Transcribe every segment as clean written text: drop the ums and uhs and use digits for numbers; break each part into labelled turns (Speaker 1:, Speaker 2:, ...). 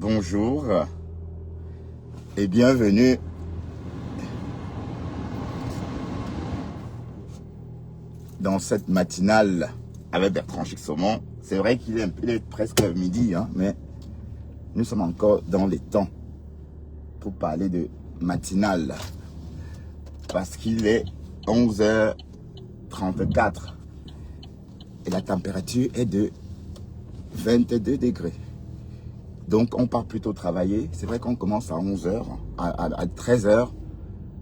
Speaker 1: bonjour et bienvenue dans cette matinale avec Bertrand Chixaumont. C'est vrai qu'il est presque midi, hein, mais nous sommes encore dans les temps pour parler de matinale parce qu'il est 11h34 et la température est de 22 degrés. Donc on part plutôt travailler. C'est vrai qu'on commence à 11h, à 13h,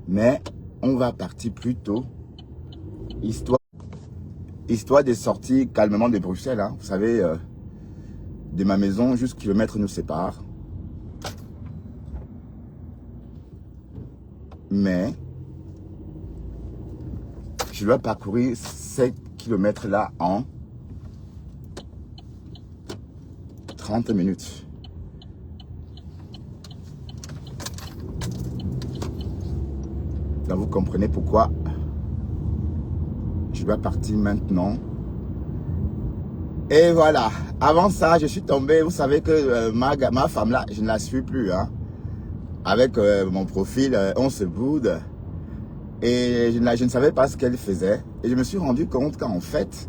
Speaker 1: mais on va partir plus tôt, histoire de sortir calmement de Bruxelles. Hein. Vous savez, de ma maison, juste kilomètre nous sépare. Mais je dois parcourir ces kilomètres-là en 30 minutes. Donc vous comprenez pourquoi je dois partir maintenant. Et voilà. Avant ça, je suis tombé. Vous savez que ma femme là, je ne la suis plus. Hein. Avec mon profil, on se boude. Et je ne savais pas ce qu'elle faisait. Et je me suis rendu compte qu'en fait,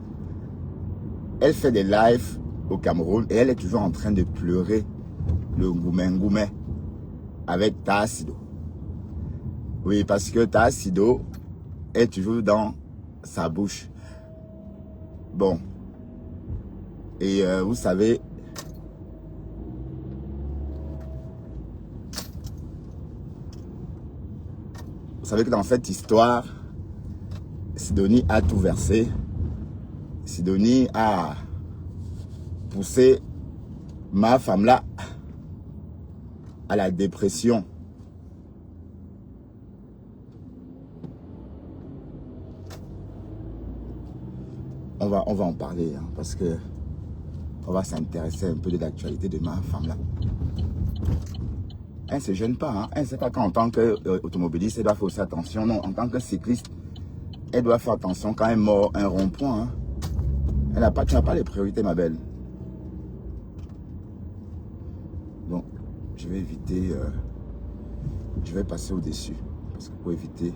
Speaker 1: elle fait des lives au Cameroun. Et elle est toujours en train de pleurer le ngoumé avec Tassido. Oui, parce que Tassido est toujours dans sa bouche. Bon. Et vous savez, que dans cette histoire, Sidonie a tout versé. Sidonie a poussé ma femme là à la dépression. On va en parler, hein, parce que on va s'intéresser un peu de l'actualité de ma femme là. Elle ne se gêne pas, hein. Elle ne sait pas qu'en tant qu'automobiliste, elle doit faire aussi attention. Non, en tant que cycliste, elle doit faire attention quand elle mord un rond-point. Hein. Tu n'as pas les priorités, ma belle. Bon, je vais éviter, je vais passer au-dessus, parce que pour éviter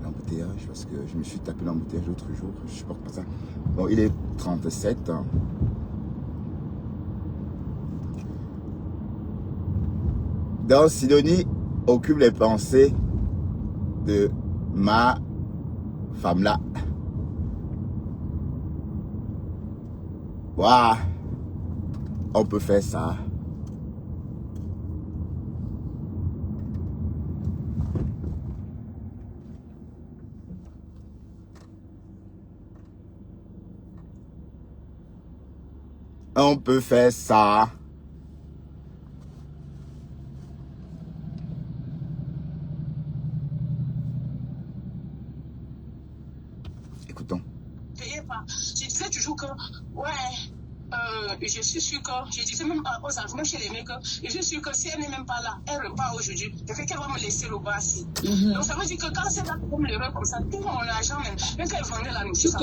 Speaker 1: l'embouteillage, parce que je me suis tapé l'embouteillage l'autre jour, je ne supporte pas ça. Bon, il est 37. Hein. Donc, Sidonie occupe les pensées de ma femme là. Waouh, on peut faire ça. On peut faire ça. Écoutons.
Speaker 2: Je disais toujours que, je suis sûr que, je disais même aux enfants, même chez les mecs, je suis sûr que si elle n'est même pas là, elle repart aujourd'hui, je fais qu'elle va me laisser le bas ici. Donc ça veut dire que quand c'est là comme l'heure comme ça, tout mon argent même qu'elle vendait la nourriture,
Speaker 3: tu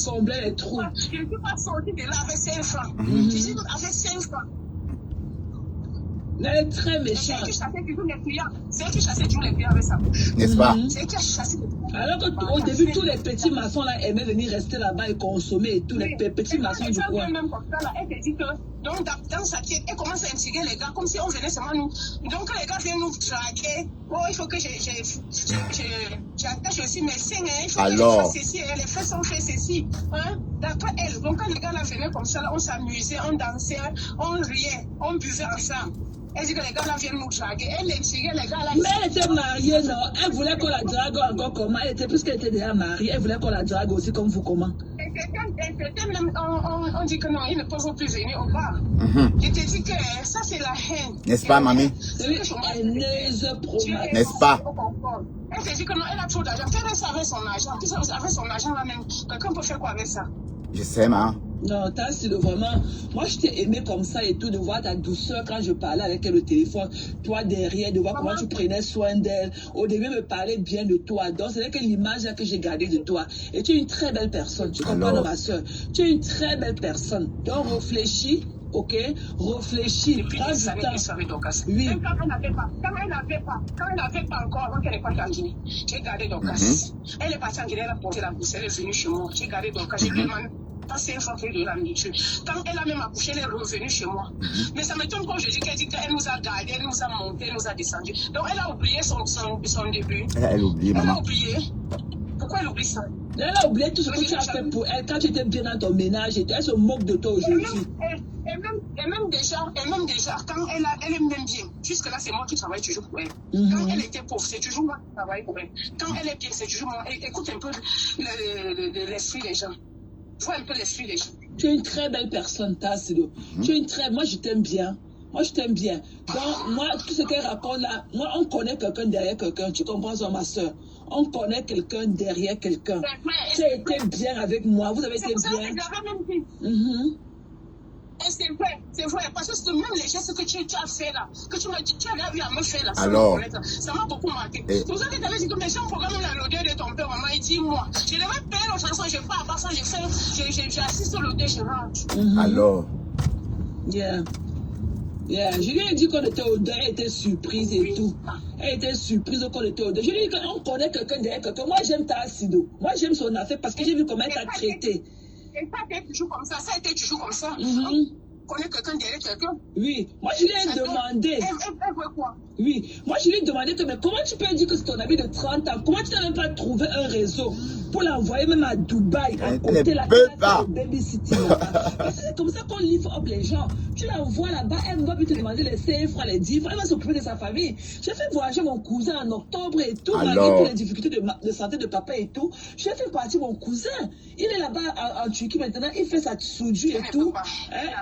Speaker 3: comblais les trous.
Speaker 2: Je ne peux pas sortir de là avec 5 francs. Je dis avec 5 francs.
Speaker 3: Elle est très méchante.
Speaker 2: C'est elle qui chassait toujours les clients avec sa bouche.
Speaker 1: N'est-ce pas?
Speaker 2: C'est elle qui a chassé les clients.
Speaker 3: Alors qu'au début, tous les petits maçons là aimaient venir rester là-bas et consommer et tous les petits maçons du coin.
Speaker 2: Même comme ça, là, elle te dit que donc, dans sa tête, elle commence à intriguer les gars comme si on venait seulement nous. Donc les gars viennent nous traquer. Oh, il faut que j'attache aussi mes seins. Il faut que je fasse ceci. Les fesses sont fait ceci. Hein? D'après elle. Donc quand les gars là venaient comme ça, là, on s'amusait, on dansait, on riait, on buvait ensemble. Elle dit que les gars là viennent nous draguer. Elle intriguait les gars là.
Speaker 3: Mais elle était mariée, non? Elle voulait qu'on la drague encore comment? Puisqu'elle était déjà mariée, elle voulait qu'on la drague aussi comme vous, comment?
Speaker 2: On dit que non, il ne peut plus venir au bar. Je te dis que ça c'est la haine.
Speaker 1: N'est-ce pas, mamie?
Speaker 3: N'est-ce
Speaker 1: pas?
Speaker 2: Elle te dit que non, elle a trop d'argent. Fais ça avec son argent. Avec son argent là même, quelqu'un peut faire quoi avec ça?
Speaker 1: Je sais, ma.
Speaker 3: Non, Tassilo, vraiment, moi je t'ai aimé comme ça et tout, de voir ta douceur quand je parlais avec elle au téléphone, toi derrière, de voir comment tu prenais soin d'elle, au début me parlait bien de toi, donc c'est que l'image que j'ai gardée de toi, et tu es une très belle personne, tu comprends,
Speaker 1: Alors,
Speaker 3: ma soeur, tu es une très belle personne, donc réfléchis, ok, réfléchis,
Speaker 2: Depuis
Speaker 3: prends
Speaker 2: des
Speaker 3: du
Speaker 2: années
Speaker 3: temps.
Speaker 2: qu'elle savait Dorcas.
Speaker 3: Oui.
Speaker 2: Même quand elle n'avait pas encore, avant qu'elle n'ait pas en Guinée, j'ai gardé Dorcas. Elle est partie en Guinée, elle a porté la bourse, elle est venue chez moi, j'ai gardé Dorcas, j'ai lui demandé. C'est une fois qu'elle de la nourriture. Quand elle a même accouché, elle est revenue chez moi. Mais ça m'étonne quand je dis qu'elle dit qu'elle nous a gardé, elle nous a monté, elle nous a descendu. Donc elle a oublié son début.
Speaker 1: elle oublie,
Speaker 2: Elle
Speaker 1: maman.
Speaker 2: a oublié. Pourquoi elle oublie ça?
Speaker 3: Elle a oublié tout ce que tu as fait pour elle quand tu étais bien dans ton ménage et elle se moque de toi aujourd'hui.
Speaker 2: Et même déjà, quand elle est même bien, jusque-là, c'est moi qui travaille toujours pour elle. Quand elle était pauvre, c'est toujours moi qui travaille pour elle. Quand elle est bien, c'est toujours moi. Écoute un peu l'esprit des gens. Vois un peu l'esprit des gens.
Speaker 3: Tu es une très belle personne, Tassilo. Tu es une très... Moi, je t'aime bien. Moi, je t'aime bien. Donc, moi, tout ce qu'elle raconte là, moi, on connaît quelqu'un derrière quelqu'un. Tu comprends ça, ma soeur? On connaît quelqu'un derrière quelqu'un. Tu as été bien avec moi. Vous avez été bien.
Speaker 2: Et c'est vrai, parce que même les gestes que tu as fait là, que tu as eu à me faire là,
Speaker 1: alors,
Speaker 2: ça m'a beaucoup marqué. C'est pour ça que tu avais dit que mes gens programment l'odeur de ton père, maman, il dit moi. Je devais payer l'autre chanson, je n'ai pas à part ça, j'ai assis sur l'odeur, je rentre.
Speaker 1: Alors.
Speaker 3: Yeah. Je lui ai dit qu'on était au deuil, elle était surprise et tout. Elle était surprise qu'on était au deuil. Je lui ai dit qu'on connaît quelqu'un derrière quelqu'un. Moi, j'aime Tassilo. Moi, j'aime son affaire parce que j'ai vu comment elle t'a traité.
Speaker 2: Et ça a été toujours comme ça. Ça a été toujours comme ça. On connaît quelqu'un derrière quelqu'un.
Speaker 3: Oui. Moi, je lui ai demandé.
Speaker 2: Elle veut quoi?
Speaker 3: Oui. Moi, je lui ai demandé que, mais comment tu peux dire que c'est ton ami de 30 ans? Comment tu n'as même pas trouvé un réseau pour l'envoyer même à Dubaï, à côté la Baby City là-bas? C'est comme ça qu'on livre up les gens. Tu l'envoies là-bas, elle va te demander les 5 francs, les 10 francs, elle va s'occuper de sa famille. J'ai fait voyager mon cousin en octobre et tout, malgré toutes les difficultés de santé de papa et tout. J'ai fait partir mon cousin. Il est là-bas en Turquie maintenant, il fait sa soudure et tout.
Speaker 2: Elle,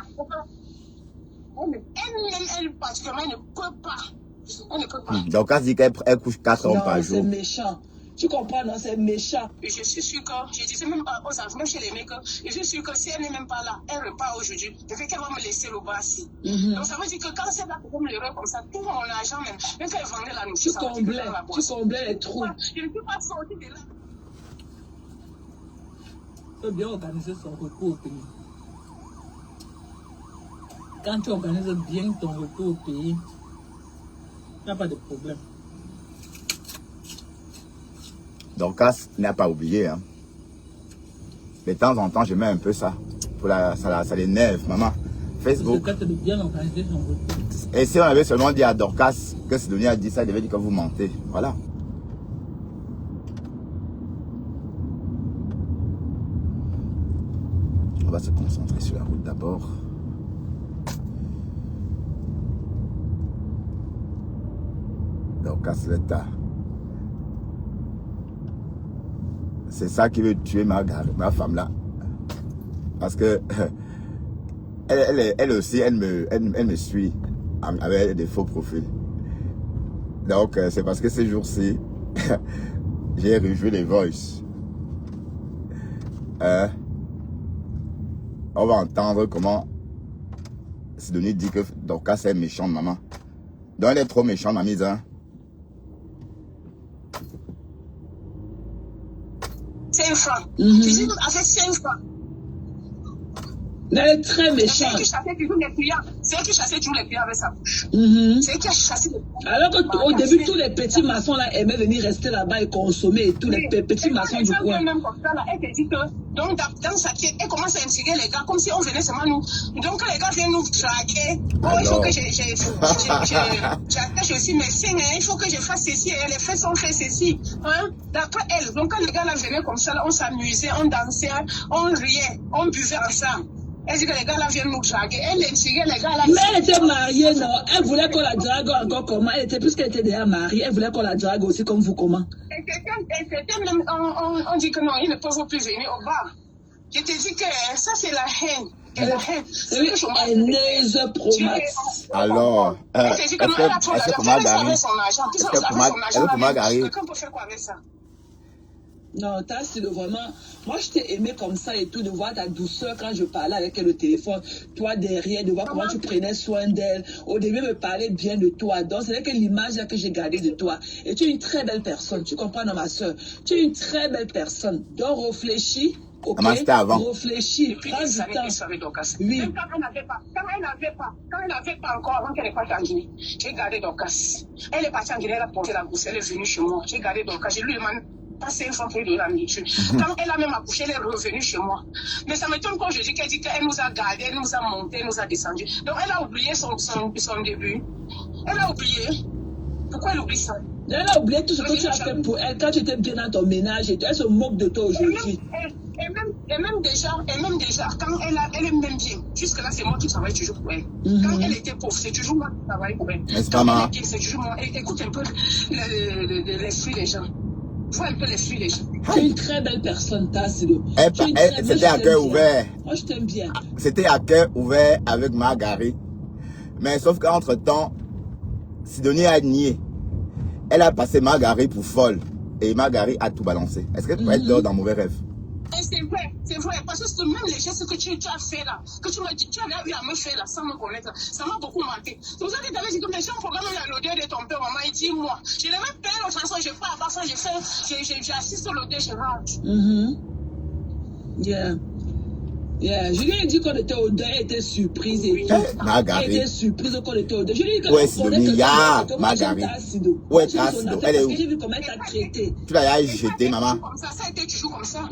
Speaker 2: particulièrement, ne peut pas. Elle ne peut pas.
Speaker 1: Donc, elle dit qu'elle couche 4 heures par jour.
Speaker 3: C'est méchant. Tu comprends, non, c'est méchant.
Speaker 2: Et je suis sûre que, je disais même aux enfants, même chez les mecs, je suis sûre que si elle n'est même pas là, elle repart aujourd'hui, je fait qu'elle va me laisser le bas ici. Donc ça veut dire que quand c'est là pour me l'heure comme ça, tout mon argent même qu'elle vendait la nourriture,
Speaker 3: tu comblais les trous.
Speaker 2: Je ne peux pas sortir de là.
Speaker 3: Il faut bien organiser son retour au pays. Quand tu organises bien ton retour au pays, il n'y a pas de problème.
Speaker 1: Dorcas n'a pas oublié. Hein. De temps en temps, je mets un peu ça. Ça l'énerve, maman. Facebook.
Speaker 3: C'est de bien organiser son retour.
Speaker 1: Et si on avait seulement dit à Dorcas que Sidonie a dit ça, il devait dire que vous mentez. Voilà. On va se concentrer sur la route d'abord. Dorcas Letta. C'est ça qui veut tuer ma femme là. Parce que elle aussi, elle me suit avec des faux profils. Donc c'est parce que ces jours-ci, j'ai rejoué les voice. On va entendre comment Sidonie dit que Dorcas est méchante, maman. Donc elle est trop méchante, ma mise, hein.
Speaker 2: 5 francs. Je dis, avec 5 francs.
Speaker 3: Mais elle est très méchante.
Speaker 2: C'est elle qui chassait toujours les clients. C'est elle qui chassait toujours les clients avec sa bouche. C'est elle qui a chassé les clients.
Speaker 3: Alors qu'au début, tous les petits maçons là aimaient venir rester là-bas et consommer et tous les petits maçons du coin.
Speaker 2: Même comme ça, là, elle te dit que donc, dans sa quête, elle commence à intégrer les gars comme si on venait seulement nous. Donc les gars viennent nous draguer. Oh, il faut que j'attache aussi mes seins, il faut que je fasse ceci, les fesses sont fait ceci. Hein? D'après elle, donc quand les gars là venaient comme ça, là, on s'amusait, on dansait, on riait, on buvait ensemble. Elle dit que les gars là viennent nous draguer. Elle instigue les gars là.
Speaker 3: Mais elle était mariée, non? Elle voulait qu'on la drague encore comment? Elle était, puisqu'elle était déjà mariée, elle voulait qu'on la drague aussi comme vous, comment?
Speaker 2: Et c'était même, on dit que non, ils ne peuvent plus venir au bar. Je te dis que ça c'est la haine.
Speaker 3: C'est une haineuse promax.
Speaker 1: Alors, est-ce que pour Margarine, quelqu'un peut faire quoi avec ça?
Speaker 3: Non, c'est vraiment... Moi, je t'ai aimé comme ça et tout, de voir ta douceur quand je parlais avec elle au téléphone. Toi, derrière, de voir comment tu prenais soin d'elle. Au début, me parlait bien de toi. Donc, c'est que l'image que j'ai gardée de toi. Et tu es une très belle personne. Tu comprends, non, ma soeur? Tu es une très belle personne. Donc, réfléchis. Ok, réfléchis, prends du temps. Oui.
Speaker 2: Même quand elle n'avait pas encore, avant qu'elle n'ait pas en Guinée, j'ai gardé Dorcas. Elle est partie en Guinée, elle a porté la bourse, elle est venue chez moi. J'ai gardé Dorcas, je lui demande pas 5 fois pour lui donner la nourriture. Quand elle a même accouché, elle est revenue chez moi. Mais ça m'étonne quand je dis qu'elle dit qu'elle nous a gardé, elle nous a monté, elle nous a descendu. Donc elle a oublié son début. Elle a oublié. Pourquoi elle oublie ça?
Speaker 3: Elle a oublié tout ce que tu as fait pour elle quand tu étais bien dans ton ménage et elle se moque de toi aujourd'hui.
Speaker 2: Et même déjà, quand elle est même bien, jusque là, c'est moi qui travaille toujours pour elle. Quand elle était pauvre, c'est toujours moi qui travaille pour elle. Quand elle est bien, c'est toujours moi. Écoute un peu l'esprit des gens. Vois un peu l'esprit des gens.
Speaker 3: Tu es une très belle personne, Tassido.
Speaker 1: C'était à cœur ouvert.
Speaker 3: Moi, je t'aime bien.
Speaker 1: C'était à cœur ouvert avec Marguerite. Mais sauf qu'entre-temps, Sidonie a nié. Elle a passé Marguerite pour folle. Et Marguerite a tout balancé. Est-ce qu'elle dort dans mauvais rêve?
Speaker 2: C'est vrai, parce que même les gestes que tu as fait là, que tu m'as dit, tu avais eu à me faire là, sans me connaître, ça m'a beaucoup manqué. C'est pour ça que tu avais dit que les gens programment l'odeur de ton père, maman, il dit moi. Je n'ai même pas l'autre façon, je pars à part ça, j'assiste sur l'odeur, je rage.
Speaker 3: Yeah, je lui ai dit qu'on était au deuil, elle était surprise et tout. Elle était surprise qu'on était au deuil. Je lui ai dit
Speaker 1: que Marguerite. Ouais, Tassido. Elle est où?
Speaker 3: J'ai vu comment elle t'a traité.
Speaker 1: Tu l'as jeté, maman.
Speaker 2: Ça a été toujours comme ça.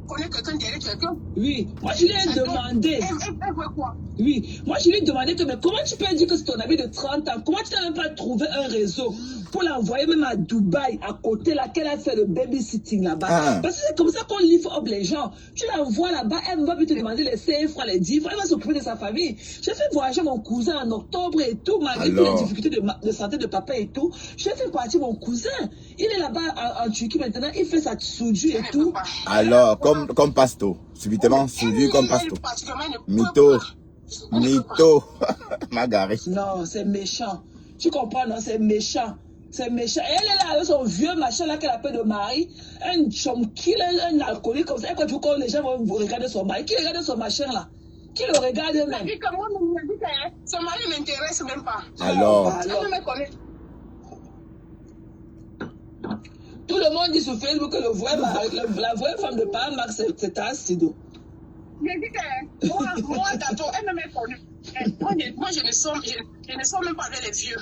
Speaker 2: Connaît quelqu'un derrière quelqu'un.
Speaker 3: Oui, moi je lui ai demandé.
Speaker 2: Elle veut quoi?
Speaker 3: Oui, moi je lui ai demandé que, mais comment tu peux dire que c'est ton ami de 30 ans? Comment tu n'as même pas trouvé un réseau pour l'envoyer même à Dubaï, à côté là, qu'elle a fait le babysitting là-bas? Parce que c'est comme ça qu'on livre up les gens. Tu l'envoies là-bas, elle va plus te demander les 5 francs, les 10 francs, elle va s'occuper de sa famille. J'ai fait voyager mon cousin en octobre et tout, malgré toutes les difficultés de santé de papa et tout. J'ai fait partir mon cousin. Il est là-bas en Turquie maintenant, il fait sa soudure et tout.
Speaker 1: Alors, comme Pasto, subitement soudure comme Pasto. Mytho. Marguerite.
Speaker 3: Non, c'est méchant. Tu comprends, non? C'est méchant. C'est méchant. Et elle est là avec son vieux machin là qu'elle appelle de mari. Un chomkil, un alcoolique comme ça. Et quand tu vois les gens vont regarder son mari. Qui regarde son machin là? Qui le regarde même?
Speaker 2: Son mari ne m'intéresse même pas.
Speaker 1: Alors.
Speaker 2: Elle ne me connaît.
Speaker 3: Tout le monde dit sur Facebook que la vraie femme de Pam Max, c'est Tassido.
Speaker 2: Je dis que moi d'abord, elle ne me connaît. Moi, je ne sors même pas avec les vieux.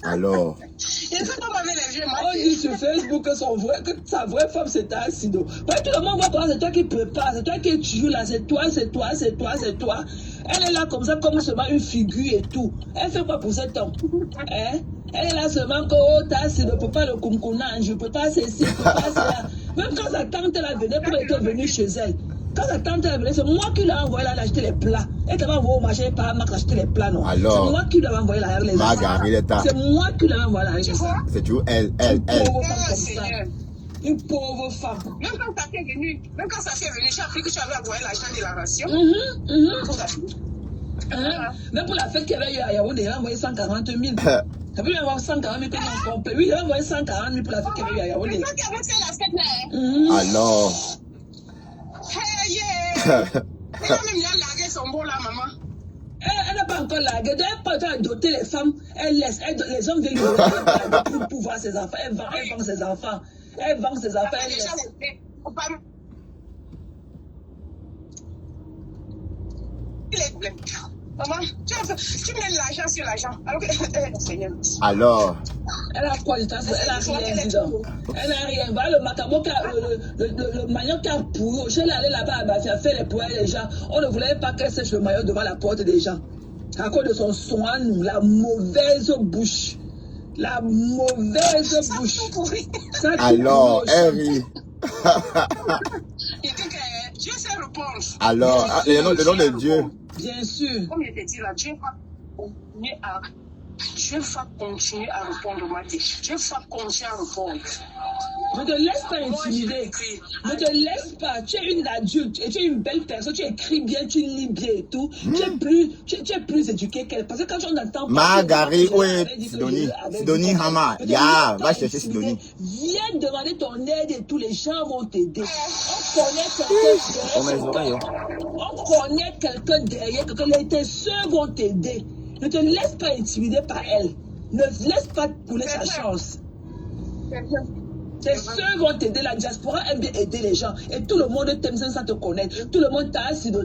Speaker 1: Alors.
Speaker 2: Je ne sors pas avec les vieux.
Speaker 3: On dit sur Facebook que sa vraie femme, c'est Tassido. Parce que tout le monde voit comment c'est toi qui prépare, c'est toi qui joues là, c'est toi. Elle est là comme ça, comme seulement une figure et tout. Elle fait quoi pour cet homme? Hein? Elle est là seulement que, oh, Tassido, ne peut pas le concournage, je ne peux pas ceci, je ne peux pas cela. Même quand sa tante elle venait, pour être venue chez elle. Quand sa tante elle venait, c'est moi qui l'ai envoyé là acheter les plats. Elle t'avait envoyé au marché par Max acheter les plats, non?
Speaker 1: Alors,
Speaker 3: c'est moi qui l'avais envoyé là avec les
Speaker 1: Marguerite,
Speaker 3: c'est moi qui l'avais envoyé là avec les ça.
Speaker 1: C'est toujours elle.
Speaker 3: Une pauvre femme.
Speaker 2: Même quand ça fait venir, j'ai appris que tu avais envoyé l'argent de la ration.
Speaker 3: Même pour la fête qu'il y avait eu à Yaoundé, il a envoyé 140 000. T'as vu, il a envoyé 140 000 paiements complets. Oui, il a envoyé 140 000 pour la fête qu'il y avait eu à Yaoundé.
Speaker 2: C'est toi qui avais fait la fête là.
Speaker 1: Alors.
Speaker 2: Hey, yeah. Elle a même largué son beau là, maman.
Speaker 3: Elle n'a pas encore largué. Elle n'a pas encore doté les femmes. Elle laisse. Les hommes viennent lui pour voir ses enfants. Elle vend ses enfants. Elle vend ses enfants. Elle laisse.
Speaker 2: Maman, tu mets l'argent sur l'argent. Seigneur.
Speaker 1: Alors.
Speaker 3: Elle a quoi? Elle a rien, dis donc. Elle n'a rien. Voilà le macamo, le manioc qui a pourri. Je suis allée là-bas, elle a fait les poils des gens. On ne voulait pas qu'elle sèche le maillot devant la porte des gens. À cause de son soin, la mauvaise bouche. La mauvaise bouche.
Speaker 1: Alors, elle rit.
Speaker 2: Dieu sait répondre.
Speaker 1: Alors, le nom de Dieu.
Speaker 3: Bien sûr.
Speaker 2: Comme je te dis là, Dieu va continuer à je vais continuer à répondre, Maté. Je vais continuer à répondre.
Speaker 3: Ne te laisse pas intimider. Ne te laisse pas. Tu es une adulte et tu es une belle personne. Tu écris bien, tu lis bien et tout. Tu es plus éduqué qu'elle. Parce que quand on entend...
Speaker 1: Margari, oui, Sidonie Hama. Ya, va chercher Sidonie.
Speaker 3: Viens demander ton aide et tous les gens vont t'aider. On connaît quelqu'un derrière. Tes soeurs vont t'aider. Ne te laisse pas intimider par elle. Ne laisse pas couler sa chance. Tes soeurs vont t'aider, la diaspora aime bien aider les gens. Et tout le monde t'aime sans te connaître. Tout le monde t'a sido.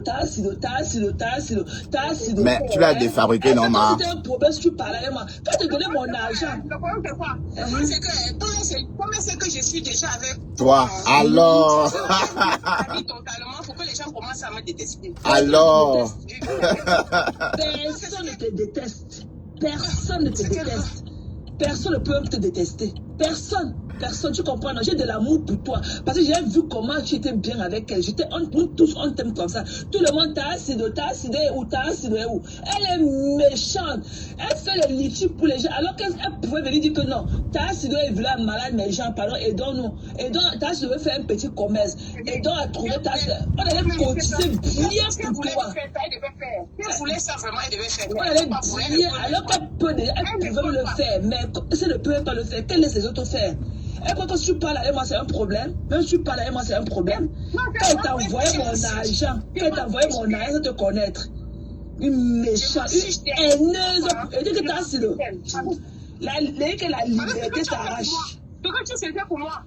Speaker 1: Mais tu l'as défabriqué, non, ma?
Speaker 3: C'était un problème si tu parlais avec moi. Quand tu donnais mon argent.
Speaker 2: Le problème, c'est quoi? Le problème, c'est que, comment c'est que je suis déjà avec
Speaker 1: toi? Alors.
Speaker 2: Totalement, il faut que les gens commencent à me détester.
Speaker 1: Alors.
Speaker 3: Personne ne te déteste. Personne ne te déteste. Personne ne peut te détester. Personne. Personne, tu comprends? J'ai de l'amour pour toi. Parce que j'ai vu comment tu étais bien avec elle. Nous tous, on t'aime comme ça. Tout le monde t'a assidé où. Elle est méchante. Elle fait les litiges pour les gens. Alors qu'elle pouvait venir dire que non. T'as assidé est là malade, mes gens, pardon, aidons-nous. Et donc, t'as assidé faire un petit commerce. Et donc, à trouver ta. On allait cotiser bien pour toi.
Speaker 2: Elle voulait ça vraiment, elle devait faire.
Speaker 3: On allait bien. Alors qu'elle pouvait le faire. Mais si elle ne peut pas le faire, qu'elle laisse les autres faire? Et quand tu parles avec moi, c'est un problème. Même si tu parles avec moi, c'est un problème. Quand elle t'a envoyé mon argent, sans te connaître. Une méchante, une haineuse. Et dit que t'as assis la liberté s'arrache.
Speaker 2: Ce que tu faisais pour moi,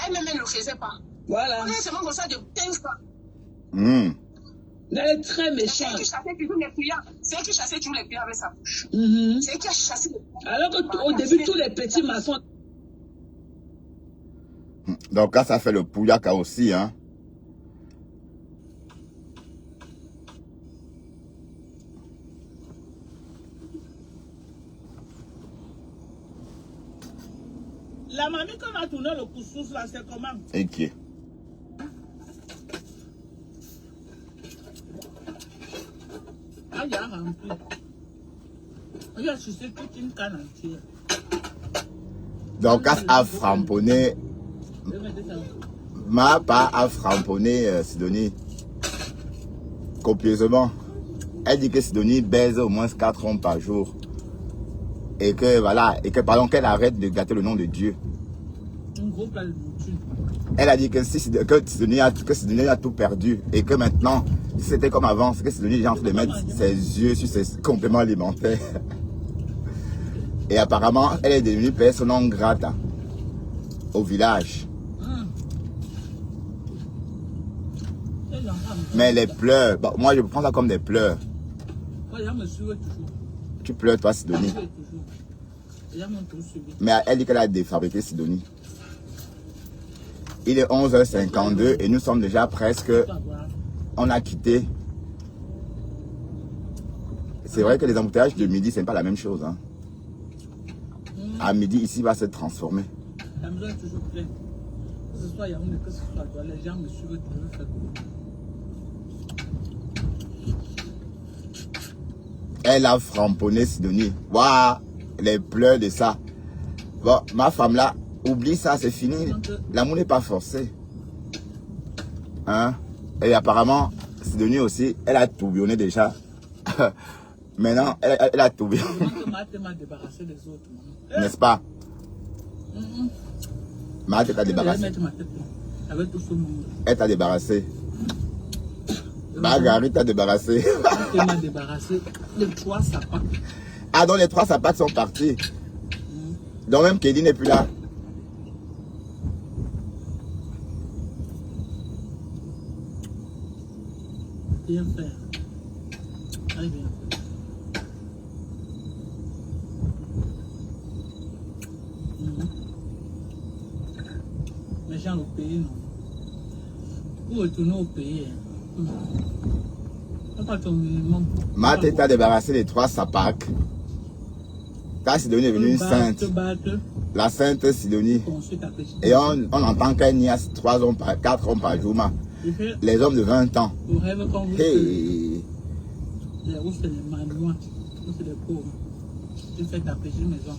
Speaker 2: elle-même, elle ne le faisait pas.
Speaker 3: Voilà.
Speaker 2: C'est seulement comme ça de 15 fois.
Speaker 3: Elle est très méchante.
Speaker 2: C'est elle qui chassait toujours les clients avec sa bouche. C'est elle qui a chassé les clients.
Speaker 3: Alors qu'au début, tous les petits maçons.
Speaker 1: Donc là, ça fait le Pouyaka aussi, hein.
Speaker 3: La mamie qu'on a tourné le couscous là, c'est comment?
Speaker 1: Et qui?
Speaker 3: Ah, il y a rempli. Il y a sucé toute une canne entière.
Speaker 1: Donc, à framponner, ma pas à framponner Sidonie copieusement. Elle dit que Sidonie baise au moins 4 hommes par jour. Et que voilà, et que pardon, qu'elle arrête de gâter le nom de Dieu. Elle a dit que Sidonie a tout perdu. Et que maintenant, si c'était comme avant, c'est que Sidonie est en train de mettre ses yeux sur ses compléments alimentaires. Et apparemment, elle est devenue personne non grata au village. Mais les pleurs, bon, moi je prends ça comme des pleurs. Tu pleures toi, Sidonie. Mais elle dit qu'elle a défabriqué Sidonie. Il est 11h52 et nous sommes déjà presque... On a quitté. C'est vrai que les embouteillages de midi, ce n'est pas la même chose. Hein. À midi, ici, va se transformer.
Speaker 3: La maison est toujours pleine. Que ce soit Yaoundé, que ce soit toi, les gens me suivent toujours.
Speaker 1: Elle a framponné Sidonie. Waouh, les pleurs de ça. Bon, ma femme là, oublie ça, c'est fini. L'amour n'est pas forcé. Hein? Et apparemment, Sidonie aussi, elle a tourbillonné déjà. Maintenant, elle a tourbillonné. N'est-ce pas? Marthe t'a débarrassé. Elle t'a débarrassé. Marguerite t'a débarrassé.
Speaker 3: Elle m'a débarrassé. Les 3 sapates.
Speaker 1: Ah, donc les 3 sapates sont partis. Donc même Kédi n'est plus là.
Speaker 3: Bien faire. Allez, bien. Mais gens au pays, non. Pour retourner au pays,
Speaker 1: Marthe t'a débarrassé des 3 sapacs. Ta Sidonie est devenue une sainte. La sainte Sidonie. Et on entend qu'elle n'y a 3 hommes, 4 hommes par jour. Les hommes de 20 ans.
Speaker 3: Hey. Les roux, c'est les manois. C'est les pauvres. Tu fais ta petite maison.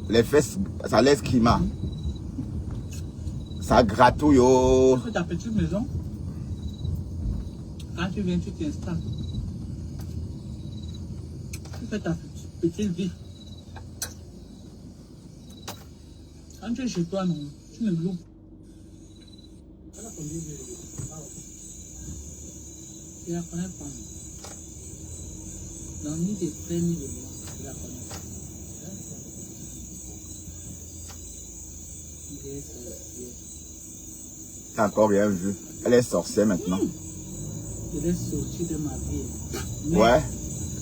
Speaker 1: Les fesses, ça laisse climat. Ça gratouille. Oh.
Speaker 3: Tu fais ta petite maison. Quand tu viens, tu t'installes. Tu fais ta petite vie. Quand tu es chez toi, non, tu me loupes. Je la connais pas. Non, ni de près ni de loin. Je la connais pas.
Speaker 1: T'as encore rien vu. Elle est sorcière maintenant.
Speaker 3: Je l'ai sortie de ma vie. Mais
Speaker 1: ouais,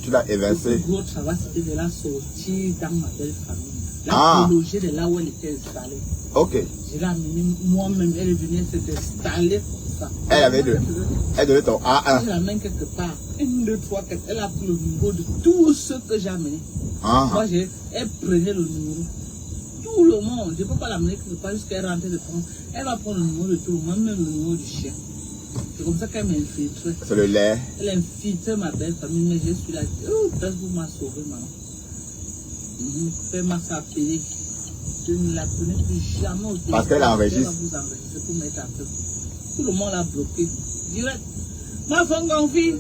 Speaker 1: tu l'as évincée.
Speaker 3: Le gros travail, c'était de la sortir dans ma belle famille. La déloger de là où elle était installée.
Speaker 1: Ok.
Speaker 3: Je l'ai amenée moi-même. Elle est venue s'installer comme ça.
Speaker 1: Elle devait ton A1.
Speaker 3: Je l'amène quelque part. 1, 2, 3, 4. Elle a pris le numéro de tout ce que j'ai amené. Moi, elle prenait le numéro. Tout le monde. Je ne peux pas l'amener quelque part jusqu'à elle rentrer de prendre. Elle va prendre le numéro de tout le monde, même le numéro du chien. C'est comme ça qu'elle m'infiltrait.
Speaker 1: C'est le lait.
Speaker 3: Elle infiltrait ma belle famille, mais je suis là. Oh, Facebook m'a sauvé, maman. Fais-moi ça payer. Je ne la connais plus jamais au téléphone.
Speaker 1: Parce qu'elle enregistre.
Speaker 3: Elle va vous enregistrer pour mettre à feu. Tout le monde l'a bloqué. Direct. Ma femme confie.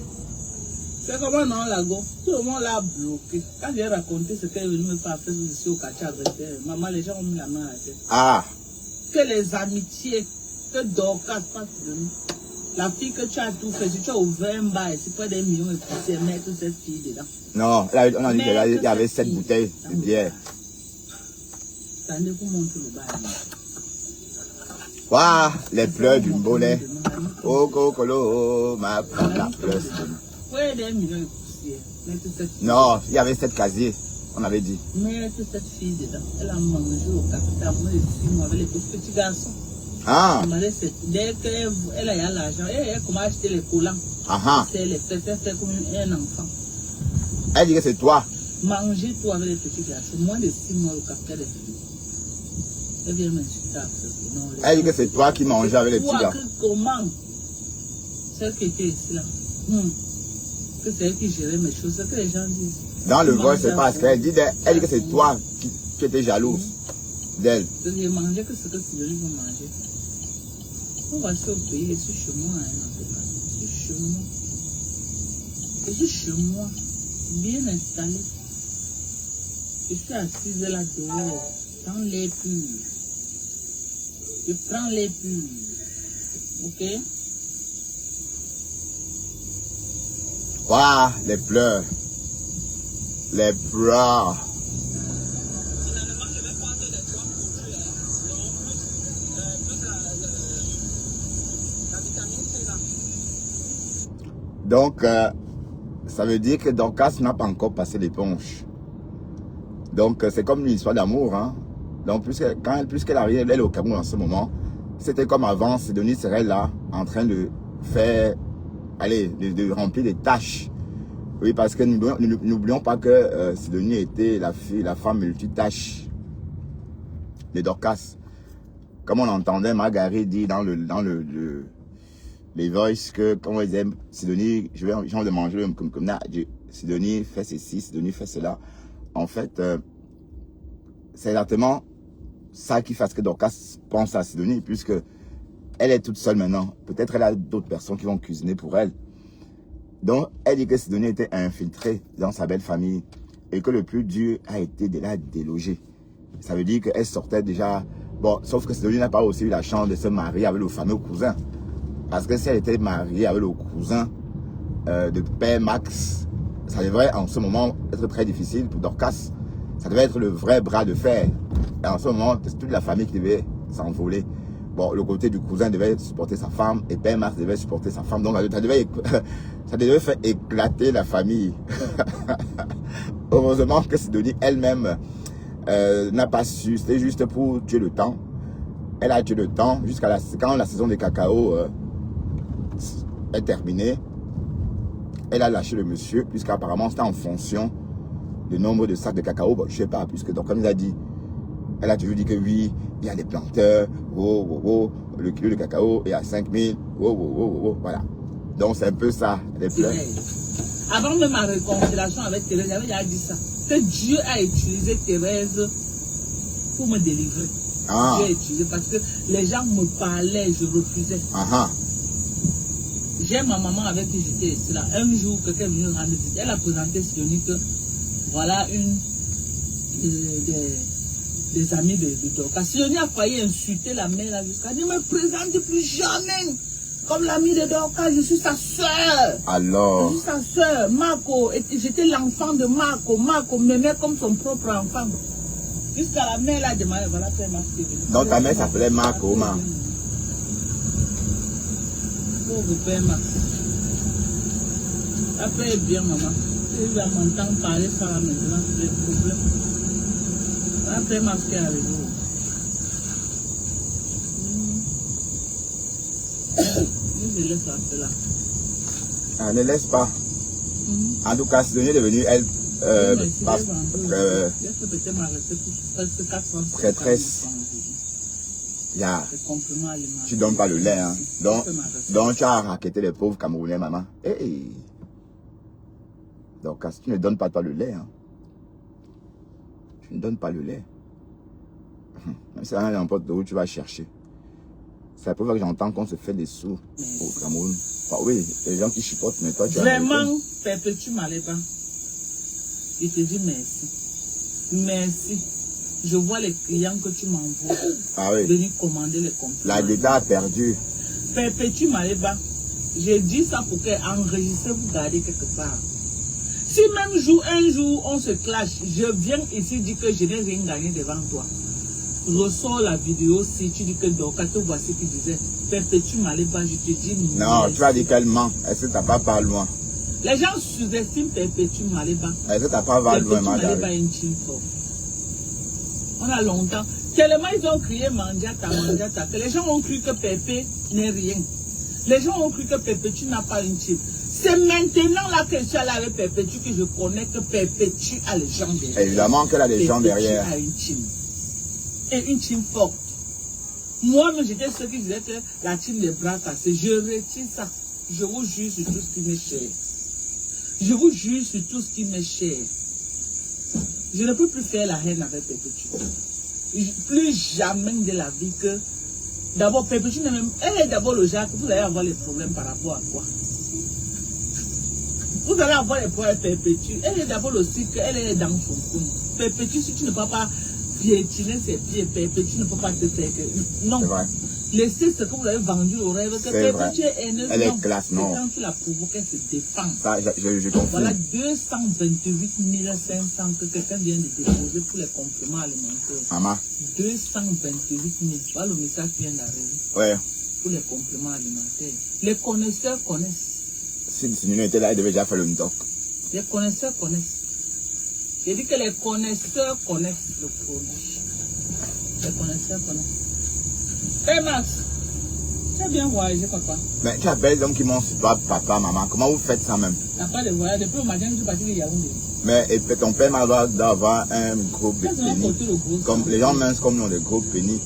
Speaker 3: C'est comment non, la go. Tout le monde l'a bloqué. Quand j'ai raconté ce qu'elle est venue me faire faire ici au Kacha avec elle, maman, les gens ont mis la main à la tête.
Speaker 1: Ah.
Speaker 3: Que les amitiés, que Dorcas passe de nous. La fille que tu as tout fait, si tu as ouvert un bar, c'est pas des millions et puis c'est mettre cette fille dedans.
Speaker 1: Non, là, on a dit qu'il y avait 7 bouteilles de bière.
Speaker 3: Attendez pour montrer le bar.
Speaker 1: Waouh, les pleurs du Mbolé. Oh, Kokolo, ma femme la pleure.
Speaker 3: Oui, des millions et poussière.
Speaker 1: Non, il y avait 7 casiers, on avait dit.
Speaker 3: Mettez cette fille dedans. Elle a mangé au capital, moi, les 6 mois avec les petits garçons.
Speaker 1: Ah.
Speaker 3: Dès qu'elle a l'argent, elle commence à acheter les collants. Elle les fait comme un enfant.
Speaker 1: Elle dit que c'est toi.
Speaker 3: Manger toi avec les petits garçons. Moins de 6 mois au capital des filles. Elle vient m'insulter.
Speaker 1: Elle dit que c'est toi qui mangeais avec les petits garçons.
Speaker 3: Comment? Celle qui était ici là. Que c'est elle qui gérait mes choses. C'est que les gens disent.
Speaker 1: Dans le vol, c'est parce qu'elle dit, que c'est toi qui étais jalouse d'elle.
Speaker 3: J'ai mangé que ce que tu veux manger. On va se au pays, je suis chez moi, hein, en tout cas. Je suis chez moi. Je suis chez moi, bien installé. Je suis assise là dehors, dans les purs. Je prends les purs. Ok?
Speaker 1: Waouh, les pleurs. Les pleurs. Donc, ça veut dire que Dorcas n'a pas encore passé l'éponge. Donc, c'est comme une histoire d'amour. Hein? Donc, puisqu'elle arrive, elle est au Cameroun en ce moment, c'était comme avant, Sidonie serait là, en train de faire, allez, de remplir des tâches. Oui, parce que n'oublions pas que Sidonie était la femme multitâche de Dorcas. Comme on entendait Marguerite dire dans les voices que, comme on disait, Sidonie, j'ai envie de manger comme là, Sidonie fait ceci, Sidonie fait cela. En fait, c'est exactement ça qui fait ce que Dorcas pense à Sidonie, puisque elle est toute seule maintenant. Peut-être elle a d'autres personnes qui vont cuisiner pour elle. Donc, elle dit que Sidonie était infiltrée dans sa belle famille et que le plus dur a été de la déloger. Ça veut dire qu'elle sortait déjà... Bon, sauf que Sidonie n'a pas aussi eu la chance de se marier avec le fameux cousin. Parce que si elle était mariée avec le cousin de Père Max, ça devrait en ce moment être très difficile pour Dorcas. Ça devait être le vrai bras de fer. Et en ce moment, c'est toute la famille qui devait s'envoler. Bon, le côté du cousin devait supporter sa femme et Père Max devait supporter sa femme. Donc, ça devait faire éclater la famille. Heureusement que Sidonie elle-même n'a pas su. C'était juste pour tuer le temps. Elle a tué le temps jusqu'à quand la saison des cacao est terminée. Elle a lâché le monsieur, puisqu'apparemment c'était en fonction du nombre de sacs de cacao. Bon, je ne sais pas, puisque donc, comme il a dit, elle a toujours dit que oui, il y a des planteurs, le kilo de cacao est à 5000, voilà. Donc c'est un peu ça, les pleurs.
Speaker 3: Avant même ma réconciliation avec Thérèse, j'avais déjà dit ça. que Dieu a utilisé Thérèse pour me délivrer. Dieu a utilisé parce que les gens me parlaient, je refusais. J'ai ma maman avec qui j'étais ici là. Un jour, quelqu'un est venu rendre visite. Elle a présenté Sidonie que voilà une des amis de Dorcas. Sidonie a failli insulter la mère là jusqu'à dire, ne me présente plus jamais comme l'ami de Dorcas, je suis sa soeur.
Speaker 1: Alors.
Speaker 3: Je suis sa soeur. Marco, j'étais l'enfant de Marco. Marco m'aimait comme son propre enfant. Jusqu'à la mère là demandé, voilà, Père Max.
Speaker 1: Donc ta mère s'appelait Marco, ma.
Speaker 3: Pauvre Père Max. Après, bien maman. Il va m'entendre parler ça là maintenant, c'est le problème. Après Max qui est arrivé. Je laisse là.
Speaker 1: Ah, ne laisse pas. En tout cas, Sidonie est devenue, elle, prêtresse. Tu donnes pas le lait, hein. Donc tu as raquetté les pauvres Camerounais, maman. Hey. Donc, tu ne donnes pas toi le lait, hein. Tu ne donnes pas le lait. Même si ça n'importe où tu vas chercher. C'est la première fois que j'entends qu'on se fait des sous au Cameroun. Enfin, oui, les gens qui chipotent, mais toi tu as...
Speaker 3: Vraiment, perpétue Maléba. Je te dis merci. Merci. Je vois les clients que tu m'envoies venir commander les comptes.
Speaker 1: La l'État a perdu.
Speaker 3: Perpétue Maléba. J'ai dit ça pour qu'enregistrer, vous gardez quelque part. Si même un jour on se clash, je viens ici dire que je n'ai rien gagné devant toi. Ressors la vidéo si tu dis que Dorcas, te voici qui disait perpétue Maléba, je te dis
Speaker 1: non, merci. Tu as dit qu'elle ment. Est-ce que tu n'as pas parlé loin?
Speaker 3: Les gens sous-estiment perpétue Maléba.
Speaker 1: Est-ce que tu n'as pas parlé loin,
Speaker 3: madame? Maléba est une team fort. On a longtemps. Tellement ils ont crié Mandiata, Mandiata, que les gens ont cru que Pépé n'est rien. Les gens ont cru que Perpétue n'a pas une team. C'est maintenant là que je suis allé avec Perpétue que je connais que Perpétue a les gens derrière.
Speaker 1: Évidemment qu'elle a les gens derrière.
Speaker 3: Perpétue a une team. Et une team forte. Moi, j'étais ceux qui disaient que la team des bras cassés, je retire ça. Je vous jure sur tout ce qui m'est cher. Je vous jure sur tout ce qui m'est cher. Je ne peux plus faire la haine avec Perpétue. Plus jamais de la vie que... D'abord, Perpétue, elle est d'abord le genre que vous allez avoir les problèmes par rapport à quoi? Vous allez avoir les problèmes avec Perpétue. Elle est d'abord aussi qu'elle est dans son coup. Perpétue, si tu ne peux pas piétiner ses pieds, Perpétue ne peut pas te faire que... Non. Laissez ce que vous avez vendu au rêve, que Perpétue est haineuse.
Speaker 1: Elle est classe, non.
Speaker 3: Quand tu la provoques, elle se défend.
Speaker 1: Ça, je confirme.
Speaker 3: Voilà 228 500 que quelqu'un vient de déposer pour les compléments alimentaires.
Speaker 1: Maman.
Speaker 3: 228 000. Voilà le message qui vient d'arriver.
Speaker 1: Ouais.
Speaker 3: Pour les compléments alimentaires. Les connaisseurs connaissent.
Speaker 1: Si Sidonie était là, elle devait déjà faire le doc.
Speaker 3: Les connaisseurs connaissent. J'ai dit que les connaisseurs connaissent le produit. Les connaisseurs connaissent. Hey Max, tu as bien voyagé, papa.
Speaker 1: Mais tu appelles l'homme qui m'ont pas papa, maman. Comment vous faites ça même?
Speaker 3: Tu n'as pas de voyage. Depuis le matin, je suis parti de Yaoundé.
Speaker 1: Mais et ton père doit avoir un gros pénis. Comme les gens minces comme nous ont des gros pénis.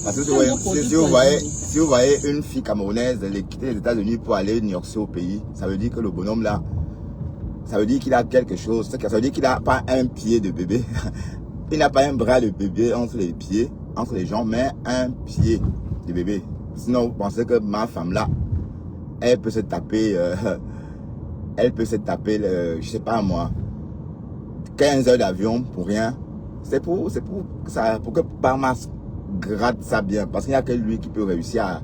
Speaker 1: Parce que si vous voyez une fille camerounaise quitter les États-Unis pour aller nurser au pays, ça veut dire que le bonhomme là, ça veut dire qu'il a quelque chose. Ça veut dire qu'il n'a pas un pied de bébé. Il n'a pas un bras de bébé entre les pieds, entre les jambes, mais un pied de bébé. Sinon, vous pensez que ma femme là, elle peut se taper, je sais pas moi, 15 heures d'avion pour rien. C'est pour que Parmas gratte ça bien. Parce qu'il n'y a que lui qui peut réussir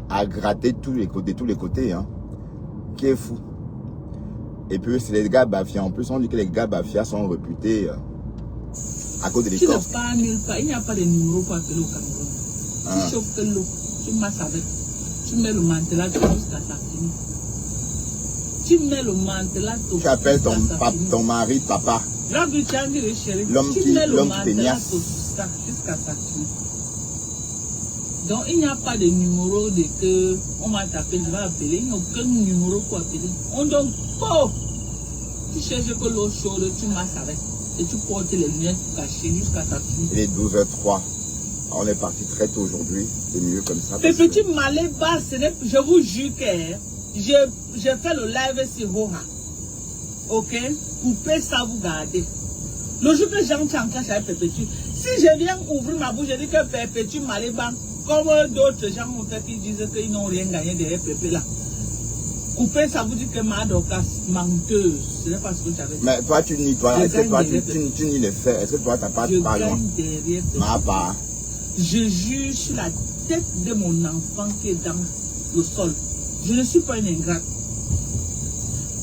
Speaker 1: à gratter tous les côtés, hein. Qui est fou. Et puis c'est les gars Bafia. En plus, on dit que les gars Bafia sont réputés à cause de l'écorce.
Speaker 3: Il n'y a pas de numéro pour appeler au Cameroun. Tu chauffes que l'eau, tu masses avec, tu mets le mantelas jusqu'à ça finit. Tu mets le mantelas jusqu'à
Speaker 1: tu appelles ton mari papa.
Speaker 3: L'homme qui péniasse jusqu'à ça finit. Donc il n'y a pas de numéro de que on m'a tapé, je vais appeler. Il n'y a aucun numéro pour appeler. On donne pas. Tu cherches que l'eau chaude, tu masses avec. Et tu portes les lunettes cachées jusqu'à ta fille.
Speaker 1: Il est 12h03. On est parti très tôt aujourd'hui. C'est mieux comme ça.
Speaker 3: Petit Maléba, je vous jure que j'ai fait le live sur Roha. Ok? Coupez ça, vous gardez. Le jour que j'entre en classe avec Perpétue, si je viens ouvrir ma bouche, je dis que Perpétue Maliban, comme d'autres gens ont fait qui disent qu'ils n'ont rien gagné derrière Pépé là. Couper, ça vous dit que Madoka menteuse. Ce n'est pas ce que tu avais dit.
Speaker 1: Mais toi, tu nies, toi. Est-ce que toi, tu nies les faits? Est-ce que toi, tu n'as pas de parole? Ma part.
Speaker 3: Je juge sur la tête de mon enfant qui est dans le sol. Je ne suis pas une ingrate.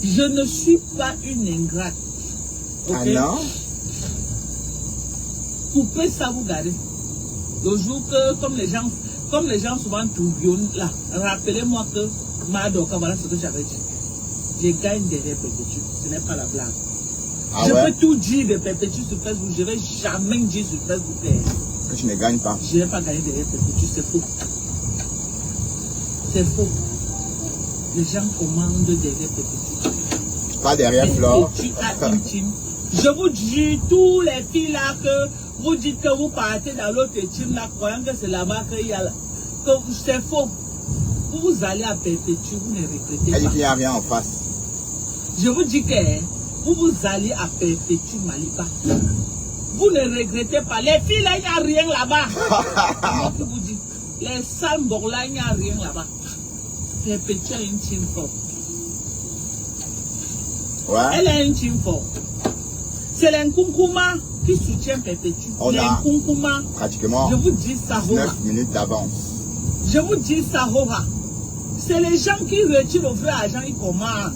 Speaker 3: Je ne suis pas une ingrate. Okay?
Speaker 1: Ah non?
Speaker 3: Coupez ça, vous gardez. Le jour que, comme les gens souvent tourbillonnent là, rappelez-moi que Madoka, voilà ce que j'avais dit. Je gagne derrière Perpétue. Ce n'est pas la blague.
Speaker 1: Ah
Speaker 3: je
Speaker 1: ouais?
Speaker 3: peux tout dire de Perpétue sur Facebook. Je ne vais jamais dire sur Facebook
Speaker 1: que tu ne gagnes pas.
Speaker 3: Je ne vais pas gagner derrière Perpétue. C'est faux. C'est faux. Les gens commandent derrière Perpétue.
Speaker 1: Pas derrière Flore.
Speaker 3: Perpétue a une team. Je vous dis, tous les filles là que vous dites que vous partez dans l'autre team là, croyant que c'est là-bas qu'il y a là. C'est faux. Vous allez à Perpétue, vous ne regrettez pas.
Speaker 1: Elle dit qu'il n'y a rien en face.
Speaker 3: Je vous dis que vous allez à Perpétue Maliba. Vous ne regrettez pas. Les filles là, il n'y a rien là-bas. Je vous dis, les sambors là, il n'y a rien là-bas. Perpétue a une team forte.
Speaker 1: Ouais.
Speaker 3: Elle a une team forte. C'est l'Nkunkuma qui soutient Perpétue.
Speaker 1: On a pratiquement
Speaker 3: je vous dis ça,
Speaker 1: 9 minutes d'avance.
Speaker 3: Je vous dis ça, c'est les gens qui retirent le vrai argent, ils commandent.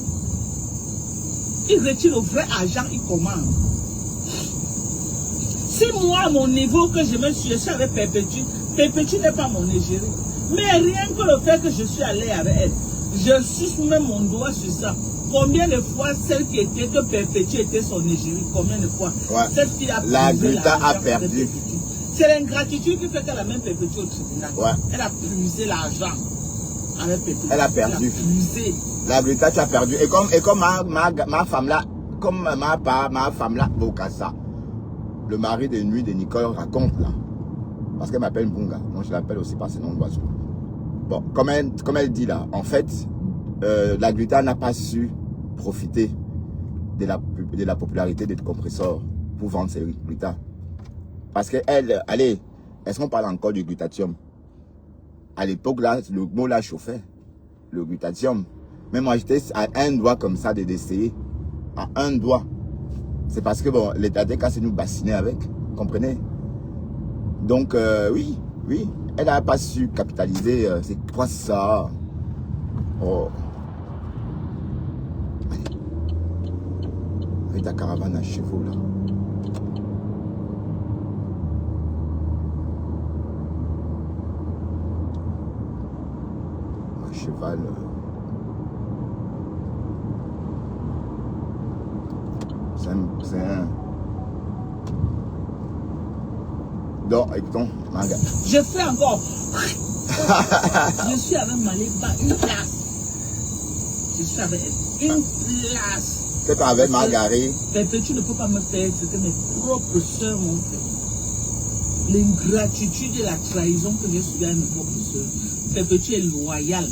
Speaker 3: Ils retirent le vrai argent, ils commandent. Si moi, à mon niveau que je suis avec Perpétue, Perpétue n'est pas mon égérie. Mais rien que le fait que je suis allé avec elle, je suis même mon doigt sur ça. Combien de fois celle qui était, que Perpétue était son égérie, combien de fois cette fille a
Speaker 1: perdu. La a perdu.
Speaker 3: C'est l'ingratitude qui fait qu'elle a même Perpétue au tribunal.
Speaker 1: Ouais.
Speaker 3: Elle a puisé l'argent avec Perpétue.
Speaker 1: Elle a perdu. La Greta, tu as perdu. Et comme ma femme là, comme ma femme là, Bokassa, le mari de nuit de Nicole raconte là. Parce qu'elle m'appelle Bunga. Donc je l'appelle aussi par ses noms d'oiseaux. Bon, comme elle dit là, en fait, la Greta n'a pas su profiter de la popularité des compresseurs pour vendre ses Greta. Parce qu'elle, allez, est-ce qu'on parle encore du glutatium? À l'époque, là, le mot là chauffait. Le glutatium. Mais moi, j'étais à un doigt comme ça de d'essayer. À un doigt. C'est parce que, bon, l'état des cas, c'est nous bassiner avec. Comprenez? Donc, oui. Elle n'a pas su capitaliser. C'est quoi ça? Oh. Allez. Avec ta caravane à chevaux, là. Cheval. C'est un... Donc, écoutons, Manga.
Speaker 3: Je fais encore. Je suis avec Maliba, une place. Je suis avec elle, une place.
Speaker 1: C'est pas avec Margaret.
Speaker 3: Perpétue ne peut pas me faire ce que mes propres soeurs m'ont fait. L'ingratitude et la trahison que j'ai subi à mes propres soeurs. Perpétue est loyale.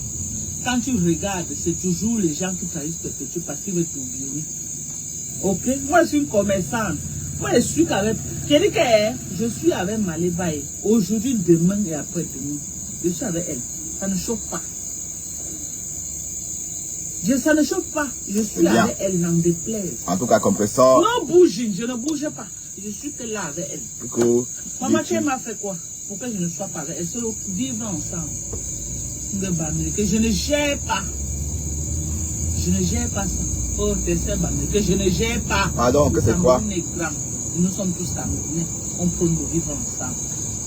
Speaker 3: Quand tu regardes, c'est toujours les gens qui trahissent Perpétue parce qu'ils veulent t'oublier. Ok? Moi, je suis une commerçante. Moi, je suis qu'avec... Je suis avec Malibaye. Aujourd'hui, demain et après-demain. Je suis avec elle. Ça ne chauffe pas. Ça ne chauffe pas. Je suis avec elle, n'en déplaise.
Speaker 1: En tout cas, compresseur.
Speaker 3: Non, bouge, je ne bouge pas. Je suis que là avec elle.
Speaker 1: Coucou.
Speaker 3: Maman, tu m'as fait quoi? Pour que je ne sois pas avec elle. C'est le vivre ensemble. Que je ne gère pas. Je ne gère pas ça. Oh, que je ne gère pas.
Speaker 1: Pardon, que c'est quoi?
Speaker 3: Nous sommes tous Camerounais. On peut nous vivre ensemble.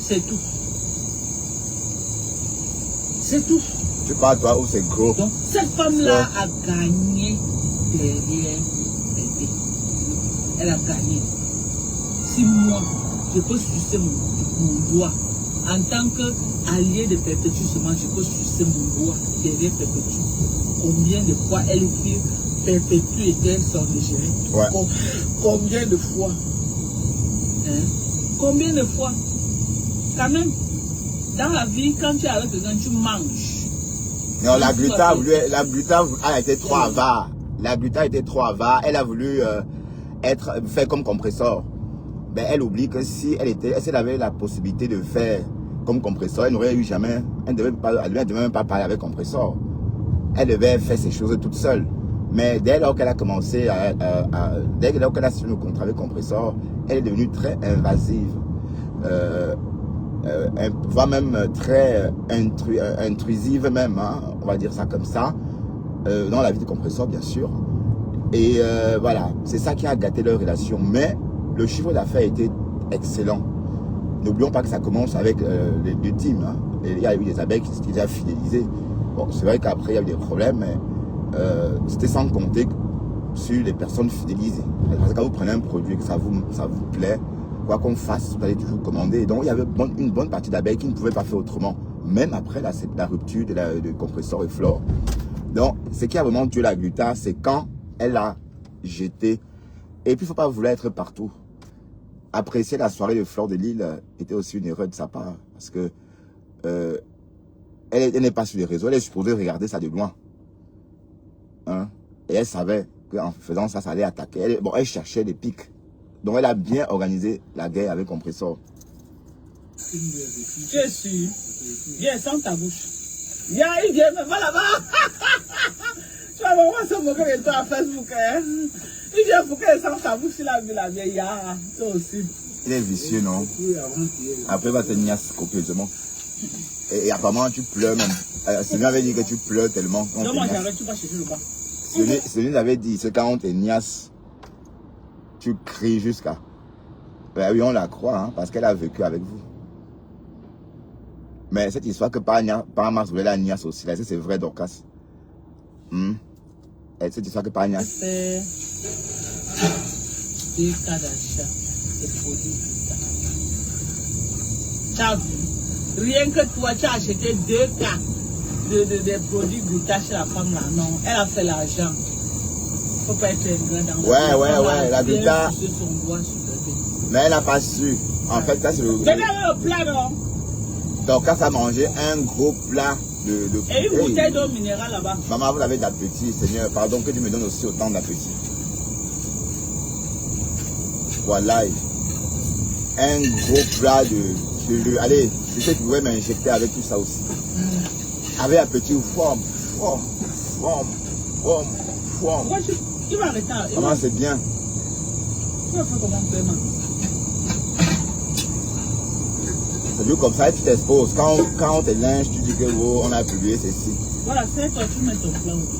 Speaker 3: C'est tout. C'est tout.
Speaker 1: Tu parles toi où c'est gros.
Speaker 3: Donc, cette femme-là a gagné derrière bébé. Elle a gagné. Si moi, je peux sucer mon doigt en tant qu'allié de Perpétue seulement, je peux sucer mon doigt derrière Perpétue. Combien de fois elle dit Perpétue était son égérie?
Speaker 1: Ouais.
Speaker 3: Combien de fois? Hein? Combien de fois? Quand même, dans la vie, quand tu es avec quelqu'un, tu manges.
Speaker 1: Non, la Greta a été trop avare. La Greta était trop avare. Elle a voulu faire comme compresseur. ben, elle oublie que si elle avait la possibilité de faire comme compresseur, elle n'aurait eu jamais, elle ne devait même pas parler avec compresseur. Elle devait faire ces choses toute seule. Mais dès lors qu'elle a commencé dès lors qu'elle a signé le contrat avec compresseur, elle est devenue très invasive. Voire même très intrusive même, hein, on va dire ça comme ça, dans la vie de compresseur bien sûr. Et voilà, c'est ça qui a gâté leur relation. Mais le chiffre d'affaires était excellent. N'oublions pas que ça commence avec les deux teams. Hein. Et il y a eu des abeilles qui étaient déjà fidélisées. Bon, c'est vrai qu'après il y a eu des problèmes, mais c'était sans compter sur les personnes fidélisées. Parce que quand vous prenez un produit et que ça vous plaît, quoi qu'on fasse, vous allez toujours commander. Donc il y avait une bonne partie d'abeilles qui ne pouvaient pas faire autrement, même après la rupture de compresseur et flore. Donc ce qui a vraiment tué la gluta, c'est quand elle a jeté. Et puis il ne faut pas vouloir être partout. Apprécier la soirée de Fleur de Lille était aussi une erreur de sa part. Parce que elle n'est pas sur les réseaux, elle est supposée regarder ça de loin. Hein? Et elle savait qu'en faisant ça, ça allait attaquer. Elle cherchait des pics. Donc elle a bien organisé la guerre avec compresseur.
Speaker 3: Je suis. Viens, sens ta bouche. Viens, il vient, mais va là-bas. Tu vas vraiment se moquer de toi à Facebook. Hein? Il vient pour qu'elle sente ta bouche, il a vu la vieille. Toi aussi.
Speaker 1: Il est vicieux, non? Après, il va te niasse copieusement. Et apparemment, tu pleures même. Céline avait dit que tu pleures tellement.
Speaker 3: Non, moi j'arrête, tu vas chercher le bas.
Speaker 1: Céline avait dit, c'est quand on te niasse, tu cries jusqu'à. Ben oui, on la croit, hein, parce qu'elle a vécu avec vous. Mais cette histoire que par Mars voulait la niasse aussi, là, c'est vrai, Dorcas. Et cette histoire que par niasse.
Speaker 3: C'est des cas d'achat de produits Gluta. Tu as vu? Rien que toi, tu as acheté 2 cas de produits Gluta chez la femme là, non. Elle a fait l'argent. Faut pas être un grand dans
Speaker 1: ouais, la Gluta. Mais elle n'a pas su. En fait, ça c'est le.
Speaker 3: Donnez le plat, non?
Speaker 1: Donc, quand ça a mangé un gros plat de
Speaker 3: et une bouteille d'eau minérale là-bas.
Speaker 1: Maman, vous avez d'appétit, Seigneur. Pardon que tu me donnes aussi autant d'appétit. Voilà. Un gros plat de allez, je sais que vous pouvez m'injecter avec tout ça aussi. Avec appétit, forme.
Speaker 3: Pourquoi tu vas arrêter?
Speaker 1: Maman, c'est bien.
Speaker 3: Tu vas faire comment vraiment?
Speaker 1: C'est mieux comme ça et tu t'exposes. Quand on te linge, tu dis que oh, on a publié ceci.
Speaker 3: Voilà, c'est toi, tu mets ton plat au-dessus.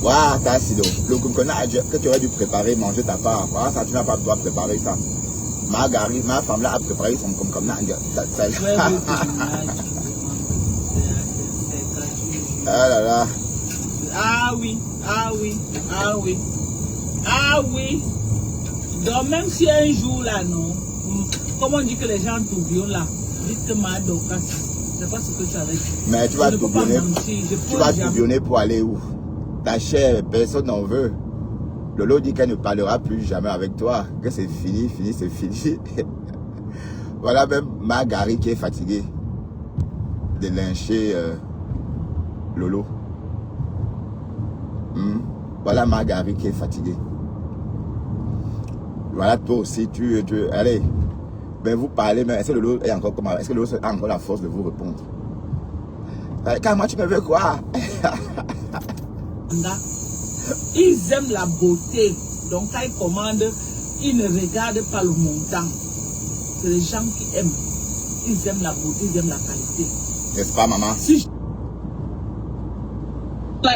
Speaker 1: Waouh, t'as sido. Le kumkona que tu aurais dû préparer, manger ta part. Voilà, ça, tu n'as pas besoin de préparer ça. Ma femme là a préparé son kumkona. Ah là là.
Speaker 3: Ah oui. Donc même si un jour là, non, comme on dit que les gens t'oublient là, dites-moi donc, c'est pas ce que tu avais dit.
Speaker 1: Mais tu vas t'oublier. Tu vas t'oublier pour aller où? Ta chère, personne n'en veut. Lolo dit qu'elle ne parlera plus jamais avec toi, que c'est fini, c'est fini. Voilà même Marguerite qui est fatiguée de lyncher Lolo. Voilà Marguerite qui est fatiguée. Voilà toi aussi, allez, ben vous parlez, mais est-ce que Lolo est encore comment? Est-ce que Lolo a encore la force de vous répondre? Car moi tu me veux quoi?
Speaker 3: Ils aiment la beauté, donc quand ils commandent, ils ne regardent pas le montant. C'est les gens qui aiment. Ils aiment la beauté, ils aiment la qualité.
Speaker 1: N'est-ce pas, maman?
Speaker 3: Si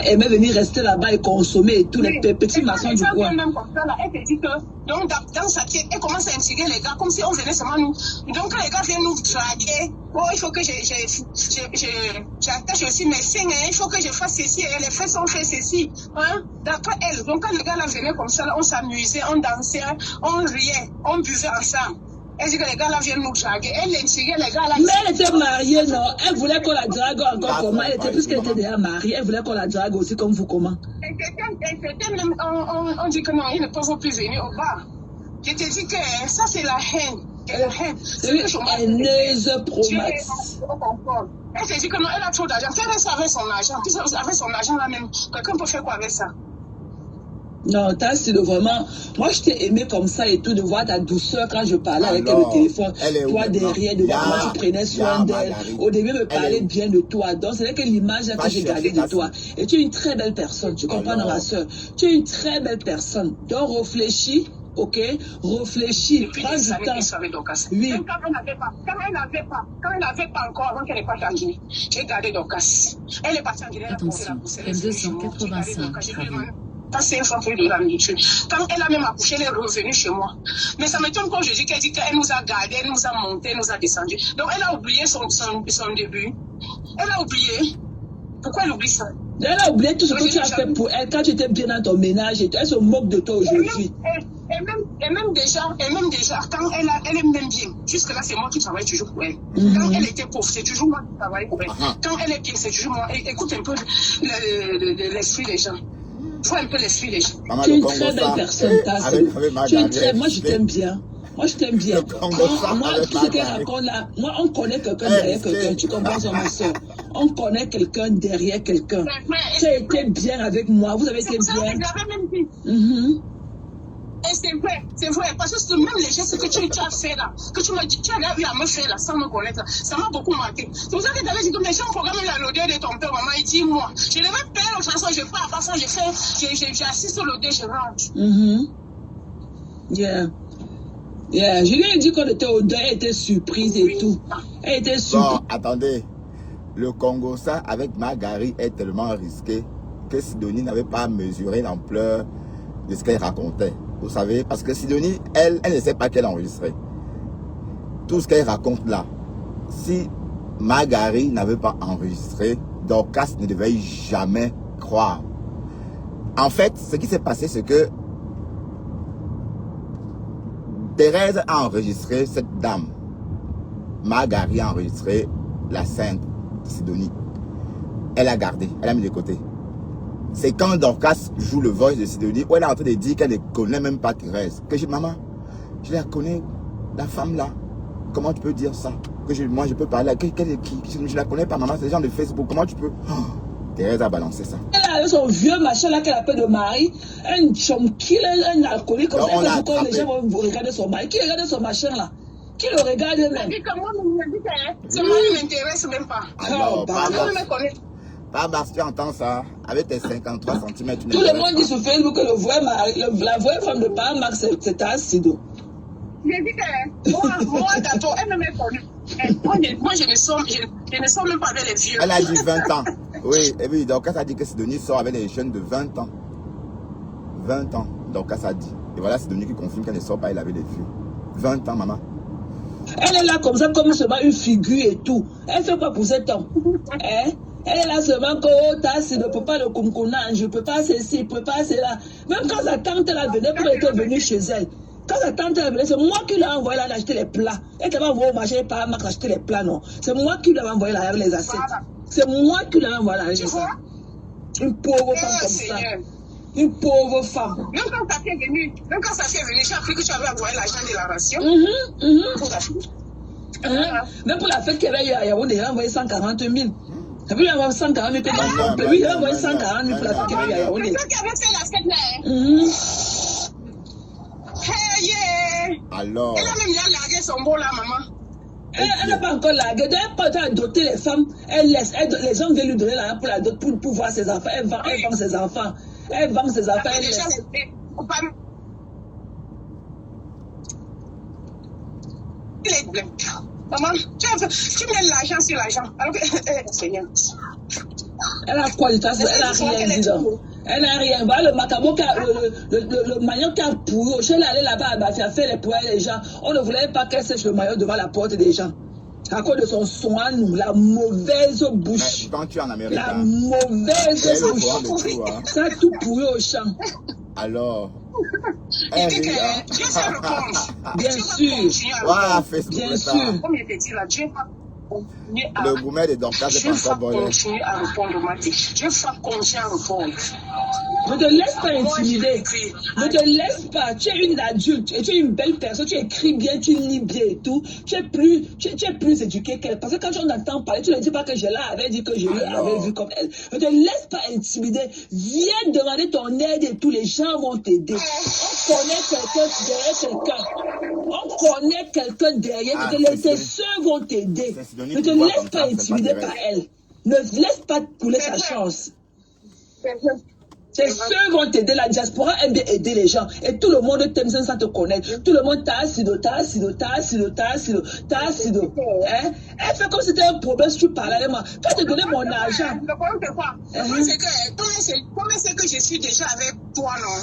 Speaker 3: aimait venir rester là-bas et consommer tous les petits maçons du coin.
Speaker 2: Même comme ça, là, elle te dit que donc, dans sa tête, elle commence à insulter les gars comme si on venait seulement nous. Donc quand les gars viennent nous draguer, oh, il faut que j'attache aussi mes seins, hein, il faut que je fasse ceci, et les fesses ont fait ceci. Hein? D'après elle, donc quand les gars là venaient comme ça, là, on s'amusait, on dansait, on riait, on buvait ensemble. Elle dit que les gars là viennent nous draguer. Elle l'insultait les gars là.
Speaker 3: Mais elle était mariée, non? Elle voulait qu'on la drague encore comment? Elle était, puisqu'elle était déjà mariée, elle voulait qu'on la drague aussi comme vous, comment?
Speaker 2: On dit que non, ils ne peuvent plus venir au bar. Je te dis que ça c'est la haine. La haine.
Speaker 3: C'est une haineuse promax.
Speaker 2: Elle te dit que non, elle a trop d'argent. Faire ça avec son argent. Avec son argent là même, quelqu'un peut faire quoi avec ça?
Speaker 3: Non, Tassilo, vraiment, moi je t'ai aimé comme ça et tout, de voir ta douceur quand je parlais avec elle au téléphone. Toi derrière, de voir comment tu prenais soin d'elle. Au début, me parlait bien de toi. Donc, c'est vrai que l'image que j'ai gardée de toi. Et tu es une très belle personne, tu comprends, ma soeur. Tu es une très belle personne. Donc, réfléchis. Ok, réfléchis, prends du temps. Oui.
Speaker 2: Même quand elle n'avait pas encore, avant qu'elle n'ait pas changé, j'ai gardé Dorcas. Elle est partie en Guinée.
Speaker 4: Attention, M285.
Speaker 2: Passer un centre de la nourriture. Quand elle a même accouché, elle est revenue chez moi. Mais ça m'étonne quand je dis qu'elle dit qu'elle nous a gardé, elle nous a monté, elle nous a descendu. Donc elle a oublié son début. Elle a oublié. Pourquoi elle oublie ça?
Speaker 3: Elle a oublié tout ce que tu as fait pour elle quand tu étais bien dans ton ménage et elle se moque de toi aujourd'hui.
Speaker 2: Et même déjà, quand elle est même bien, jusque là c'est moi qui travaille toujours pour elle. Quand elle était pauvre, c'est toujours moi qui travaille pour elle. Quand elle est bien, c'est toujours moi. Écoute un peu l'esprit des gens. Faut un peu l'esprit des gens.
Speaker 3: Tu es une très belle personne, moi je t'aime bien. Moi, je t'aime bien. Moi, tout ce qu'elle raconte là, moi, on connaît quelqu'un derrière quelqu'un. Tu comprends, ma soeur? On connaît quelqu'un derrière quelqu'un. Tu as été bien avec moi. Vous avez été bien.
Speaker 2: Et c'est vrai, parce que même les gestes que tu as fait là, que tu m'as dit, tu as eu à me faire là, sans me connaître là, ça m'a beaucoup marqué. C'est pour ça que tu avais dit que les gens programment l'odeur de ton père, maman, il dit moi. Je ne vais pas faire l'autre façon, je pars, parce que j'ai assis sur l'odeur, je rentre.
Speaker 3: Yeah, je lui ai dit qu'on était au deuil, elle était surprise et tout. Elle était surprise.
Speaker 1: Bon, attendez. Le Congo, ça, avec Magari, est tellement risqué que Sidonie n'avait pas mesuré l'ampleur de ce qu'elle racontait. Vous savez, parce que Sidonie, elle ne sait pas qu'elle enregistrait. Tout ce qu'elle raconte là, si Magari n'avait pas enregistré, Dorcas ne devait jamais croire. En fait, ce qui s'est passé, c'est que Thérèse a enregistré cette dame. Magari a enregistré la sainte Sidonie. Elle a gardé, elle a mis de côté. C'est quand Dorcas joue le voice de Sidonie, où elle est en train de dire qu'elle ne connaît même pas Thérèse. Que je dis, maman, je la connais, la femme là. Comment tu peux dire ça? Que moi je peux parler, qu'elle est qui? Je ne la connais pas, maman, c'est les gens de Facebook. Comment tu peux? Thérèse a balancé ça.
Speaker 3: Elle a son vieux machin là qu'elle appelle de mari, un chomki, un alcoolique comme ça, quand les gens vont regarder son mari. Qui regarde son machin là? Qui le regarde même?
Speaker 2: Ce mari ne m'intéresse même pas.
Speaker 1: Alors,
Speaker 2: pas
Speaker 1: parce que tu entends ça, avec tes 53 cm.
Speaker 3: Tout le monde dit sur Facebook que la vraie femme de Pam Max, c'est Tassido.
Speaker 2: J'ai dit que moi, d'accord, elle ne me connaît. Moi, je ne sors même pas avec les vieux.
Speaker 1: Elle a dit 20 ans. Oui, et puis Dorcas a dit que Sidonie sort avec les jeunes de 20 ans. 20 ans, Dorcas a dit. Et voilà Sidonie qui confirme qu'elle ne sort pas, elle avait les vieux. 20 ans, maman.
Speaker 3: Elle est là comme ça, comme seulement une figure et tout. Elle fait quoi pour cet homme? Hein? Elle est là seulement que oh, Tassi ne peut pas le conconnant, je ne peux pas ceci, je ne peux pas cela. Même quand sa tante elle venait, pour elle était venue chez elle. Quand sa tante elle venait, c'est moi qui l'ai envoyé là acheter les plats. Elle t'a pas envoyé au marché par Max acheter les plats, non. C'est moi qui l'ai envoyé là avec les assiettes. C'est moi qui l'ai envoyé là avec ça. Une pauvre femme comme ça. Une pauvre femme.
Speaker 2: Même quand ça fait venu, j'ai appris que tu avais envoyé l'argent de la ration.
Speaker 3: Même pour la fête qu'il y avait eu à Yaoundé, il a envoyé 140 000. T'as vu, il a envoyé 140 000 pour la fête. Oui, il a envoyé 140 000 pour la fête qu'il y avait eu à Yaoundé.
Speaker 2: C'est toi qui avais fait la fête là. Hey, yeah.
Speaker 1: Alors.
Speaker 2: Elle a même largué son beau là, maman.
Speaker 3: Elle n'a pas encore largué. Elle n'a pas adopté les femmes. Elle laisse. Les hommes viennent lui donner l'argent pour la dot pour voir ses enfants. Elle vend ses enfants. Elle vend ses enfants. Elle laisse.
Speaker 2: Maman, tu mets l'argent sur l'argent. Alors que, Seigneur.
Speaker 3: Elle a quoi de ta Elle n'a rien dit. Elle n'a rien. Voilà le macamo, le maillot qui a pourri. Je suis allée là-bas, elle a fait les poils les gens. On ne voulait pas qu'elle sèche le maillot devant la porte des gens. À cause de son soin, la mauvaise bouche.
Speaker 1: Quand tu es en Amérique,
Speaker 3: la mauvaise bouche. Ça a tout pourri au champ.
Speaker 1: Alors.
Speaker 2: Bien sûr.
Speaker 1: Voilà, Facebook.
Speaker 3: Bien sûr.
Speaker 2: Comme il était dit là, Dieu
Speaker 1: Le gourmet de Dorcas, c'est pas encore bon.
Speaker 2: Je vais continuer à répondre, Mati. Je vais continuer à répondre.
Speaker 3: Ne te laisse pas intimider. Ne te laisse pas. Tu es une adulte et tu es une belle personne. Tu écris bien, tu lis bien et tout. Tu es plus éduqué qu'elle. Parce que quand on entend parler, tu ne dis pas que je l'avais dit, que je l'avais vu comme elle. Ne te laisse pas intimider. Viens demander ton aide et tous les gens vont t'aider. On connaît quelqu'un derrière quelqu'un. On connaît quelqu'un derrière. Tes soeurs vont t'aider. Ne te laisse pas intimider par elle. Ne laisse pas couler sa chance. Tes soeurs vont t'aider, la diaspora aime bien aider les gens. Et tout le monde t'aime sans te connaître. Tout le monde t'a assido. Hein? Elle fait comme si c'était un problème si tu parlais avec moi. Quand je te donnais mon argent.
Speaker 2: Le problème c'est quoi? Le problème c'est que, comment c'est que je suis déjà avec toi, non?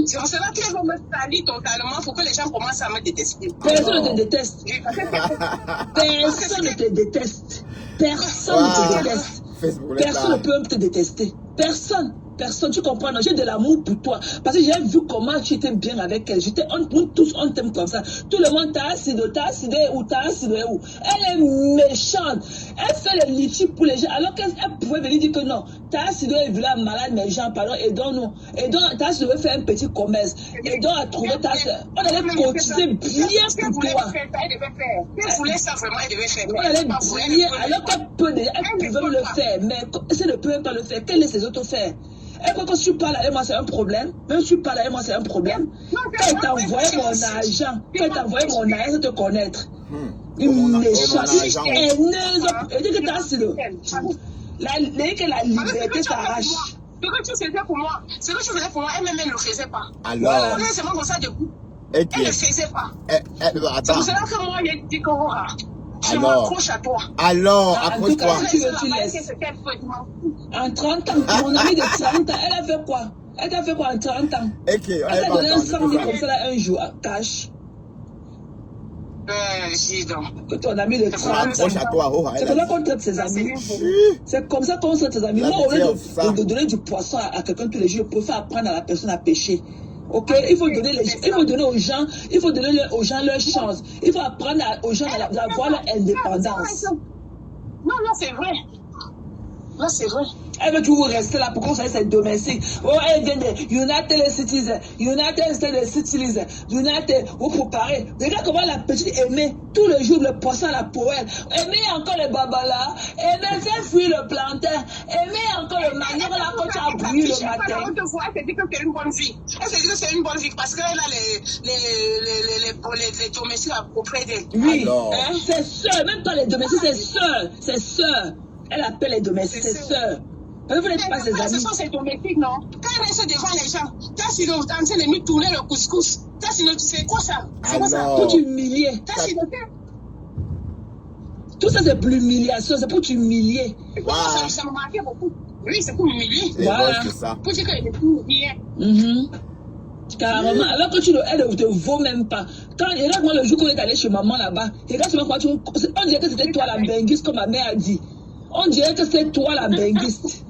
Speaker 2: C'est pour cela qu'elle va me salir totalement pour que les gens commencent à me détester.
Speaker 3: Personne ne te déteste. Personne ne te déteste. Personne ne te déteste. Personne ne peut te détester. Personne, tu comprends, non? J'ai de l'amour pour toi. Parce que j'ai vu comment tu étais bien avec elle. Nous tous, on t'aime comme ça. Tout le monde t'a assidé où. Elle est méchante. Elle fait les litiges pour les gens. Alors qu'elle pouvait venir dire que non. T'as assidé et vu la malade, mes gens, pardon, aidons-nous. Et donc, t'as assidé faire un petit commerce. Et donc, à trouver ta soeur. On allait cotiser bien pour toi.
Speaker 2: Elle voulait ça vraiment, elle devait faire.
Speaker 3: On allait bien. Alors qu'elle pouvait le faire. Mais elle ne peut pas le faire. Quel est ses autres faire? Et quand tu parles avec moi, c'est un problème. Même si tu parles avec moi, c'est un problème. Quand elle t'a envoyé mon argent, sans te connaître. Une méchante, une haineuse. Elle dit que t'as assis le. La liberté s'arrache.
Speaker 2: Ce que tu faisais pour moi, elle-même ne le faisait pas.
Speaker 1: Alors.
Speaker 2: C'est moi comme ça de coup.
Speaker 1: Elle
Speaker 2: ne le faisait pas.
Speaker 1: Attends.
Speaker 2: C'est pour cela que moi, j'ai dit que je m'accroche à toi.
Speaker 1: Alors, accroche-toi.
Speaker 3: Tu laisses. En 30 ans, mon ami de 30 ans, elle a fait quoi? Elle t'a fait quoi en 30 ans? Elle t'a donné un 100 000 comme ça là, un jour, cash. Que ton ami de 30 ans. C'est comme ça qu'on traite ses amis. C'est comme ça qu'on traite ses amis. Moi, au lieu de donner du poisson à quelqu'un tous les jours, je préfère apprendre à la personne à pêcher. Ok, il faut donner aux gens leur chance. Il faut apprendre aux gens à avoir leur indépendance.
Speaker 2: Non, c'est vrai. Là, c'est vrai.
Speaker 3: Elle veut toujours rester là pour qu'on soit ses domestiques. Oh, elle vient de United Citizens, United States Citizens, United, vous préparez. Regarde comment la petite aimait tout le jour le poisson à la poêle. Aimait encore le babala, aimait faire fuir le plantain, aimait encore le manioc là quand tu as bouilli le matin.
Speaker 2: Elle se dit que c'est une bonne vie. Elle se dit que c'est une bonne vie parce qu'elle a les domestiques auprès d'elle.
Speaker 3: Oui, hein? C'est sœur, même pas les domestiques, c'est sœur. Elle appelle les domestiques, c'est sœur. Vous n'êtes pas ses amis.
Speaker 2: Ce sont ses domestiques, non? Quand elle reste devant les gens, t'as si en train de lui tourner le couscous. T'as si c'est quoi ça? C'est quoi ça?
Speaker 3: Pour t'humilier. Tout ça, c'est pour l'humiliation, c'est pour t'humilier.
Speaker 2: Ça m'a marqué beaucoup. Oui, c'est pour m'humilier.
Speaker 3: Voilà.
Speaker 2: Pour dire qu'elle est plus bien.
Speaker 3: Carrément, alors que elle ne te vaut même pas. Regarde-moi le jour qu'on est allé chez maman là-bas, regarde-moi quoi, on dirait que c'était toi la benguiste, comme ma mère a dit. On dirait que c'est toi la benguiste.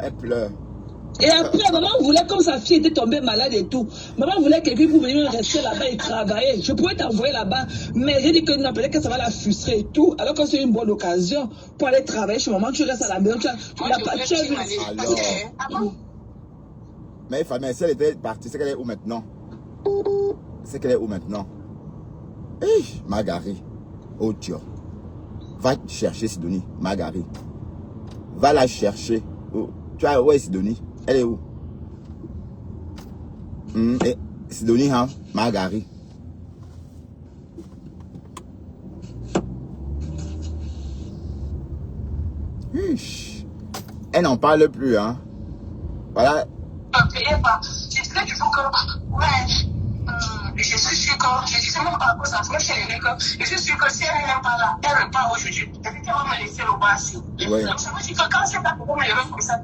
Speaker 1: Elle pleure.
Speaker 3: Et après, maman voulait, comme sa fille était tombée malade et tout, maman voulait quelqu'un pour venir rester là-bas et travailler. Je pourrais t'envoyer là-bas, mais j'ai dit que non, peut-être que ça va la frustrer et tout. Alors que c'est une bonne occasion pour aller travailler chez maman, tu restes à la maison, tu n'as pas de.
Speaker 1: Mais famille, si elle était partie, c'est qu'elle est où maintenant? Hé, Margari. Oh, Dieu. Va chercher Sidonie, Margari. Va la chercher. Oh. Tu vois, où est Sidonie? Elle est où? Sidonie, hein? Margari. Elle n'en parle plus, hein? Voilà.
Speaker 2: Je disais toujours que, je suis sûr que, je disais même pas ça, même chez les mecs, je suis sûr que si elle n'est pas là, elle n'est pas aujourd'hui. Peut-être qu'elle va me laisser le bas ici.
Speaker 1: Oui.
Speaker 2: Donc ça veut dire que quand c'est pas pour moi, elle va comme ça,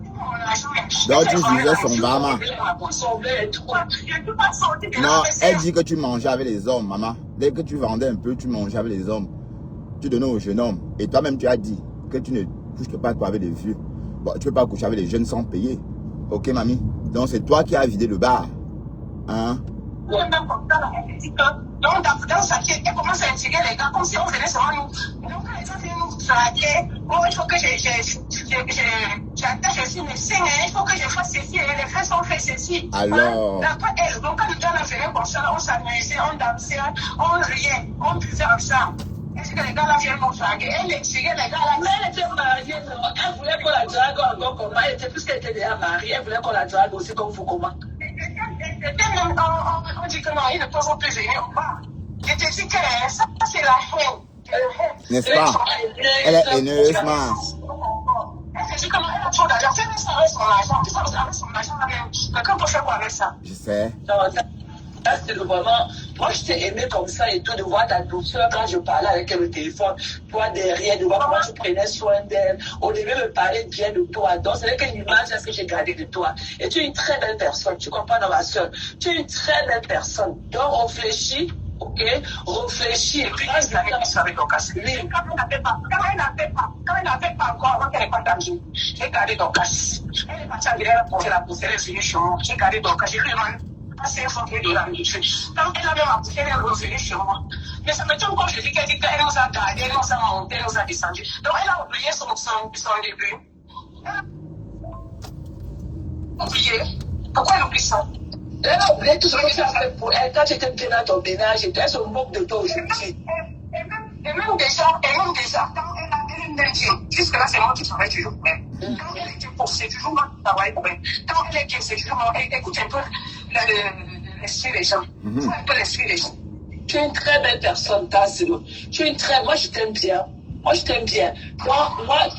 Speaker 1: donc tu disais son maman. Non, elle dit que tu mangeais avec les hommes, maman. Dès que tu vendais un peu, tu mangeais avec les hommes. Tu donnais aux jeunes hommes. Et toi-même, tu as dit que tu ne couches pas toi avec des vieux. Bon, tu ne peux pas coucher avec les jeunes sans payer. Ok, mamie? Donc c'est toi qui as vidé le bar. Hein?
Speaker 2: Donc dans sa quête, elle commence à intégrer les gars comme si on venait seulement nous. Donc quand les gens viennent nous draguer. Oh, il faut que j'attache aussi mes seins, il faut que je fasse ceci, et les fesses ont fait ceci.
Speaker 1: Alors.
Speaker 2: D'après elle, donc quand le gars venait comme ça, on s'amusait, on dansait, on riait, on buvait ensemble. Est-ce que les gars là viennent me draguer? Elle excitait les gars là.
Speaker 3: Mais elle était mariée, non? Elle voulait qu'on la drague encore comment? Elle était, puisqu'elle était déjà mariée, elle voulait qu'on la drague aussi comme vous, comment?
Speaker 2: On dit que non, il ne peut plus venir au bar. Je te dis que ça, c'est la haine.
Speaker 1: N'est-ce pas? Elle est haineuse, man.
Speaker 2: Elle se dit comment elle a trop d'argent. Fais ça avec son argent. Tu sais, avec son argent, quelqu'un peut faire quoi avec ça?
Speaker 1: Je sais.
Speaker 3: Non, ça, c'est vraiment. Moi, je t'ai aimé comme ça et tout, de voir ta douceur quand je parlais avec elle au téléphone. Toi, derrière, de voir comment tu prenais soin d'elle. Au début, me parlait bien de toi. Donc, c'est qu'une image que j'ai gardée de toi. Et tu es une très belle personne. Tu comprends, dans ma soeur? Tu es une très belle personne. Donc, réfléchis. Ok, réfléchis et puis quand elle n'avait pas encore avant qu'elle ait pas d'argent, j'ai gardé ton cash. Elle est partie en Guinée, elle a poussé, elle est venue chez moi. J'ai gardé ton cash. J'ai vraiment passé un fonds de la dessus. Quand elle a même poussé, elle est revenue chez moi. Mais ça me tombe quand je dis qu'elle dit qu'elle nous a gardé, elle nous a monté, elle nous a descendu. Donc elle a oublié son début. Oublié. Pourquoi elle oublie ça? Elle a oublié tout ce que tu as fait pour elle. Quand tu étais bien dans ton ménage, elle se moque de toi aujourd'hui. Et même déjà, quand elle est Dieu, jusque-là, c'est moi qui travaille toujours pour elle. Quand elle est Dieu, c'est toujours moi qui travaille pour elle. Quand elle est Dieu, c'est toujours moi. Écoute un peu l'esprit des gens. Écoute un peu l'esprit des gens. Tu es une très belle personne, Tassilo. Moi, je t'aime bien. Moi,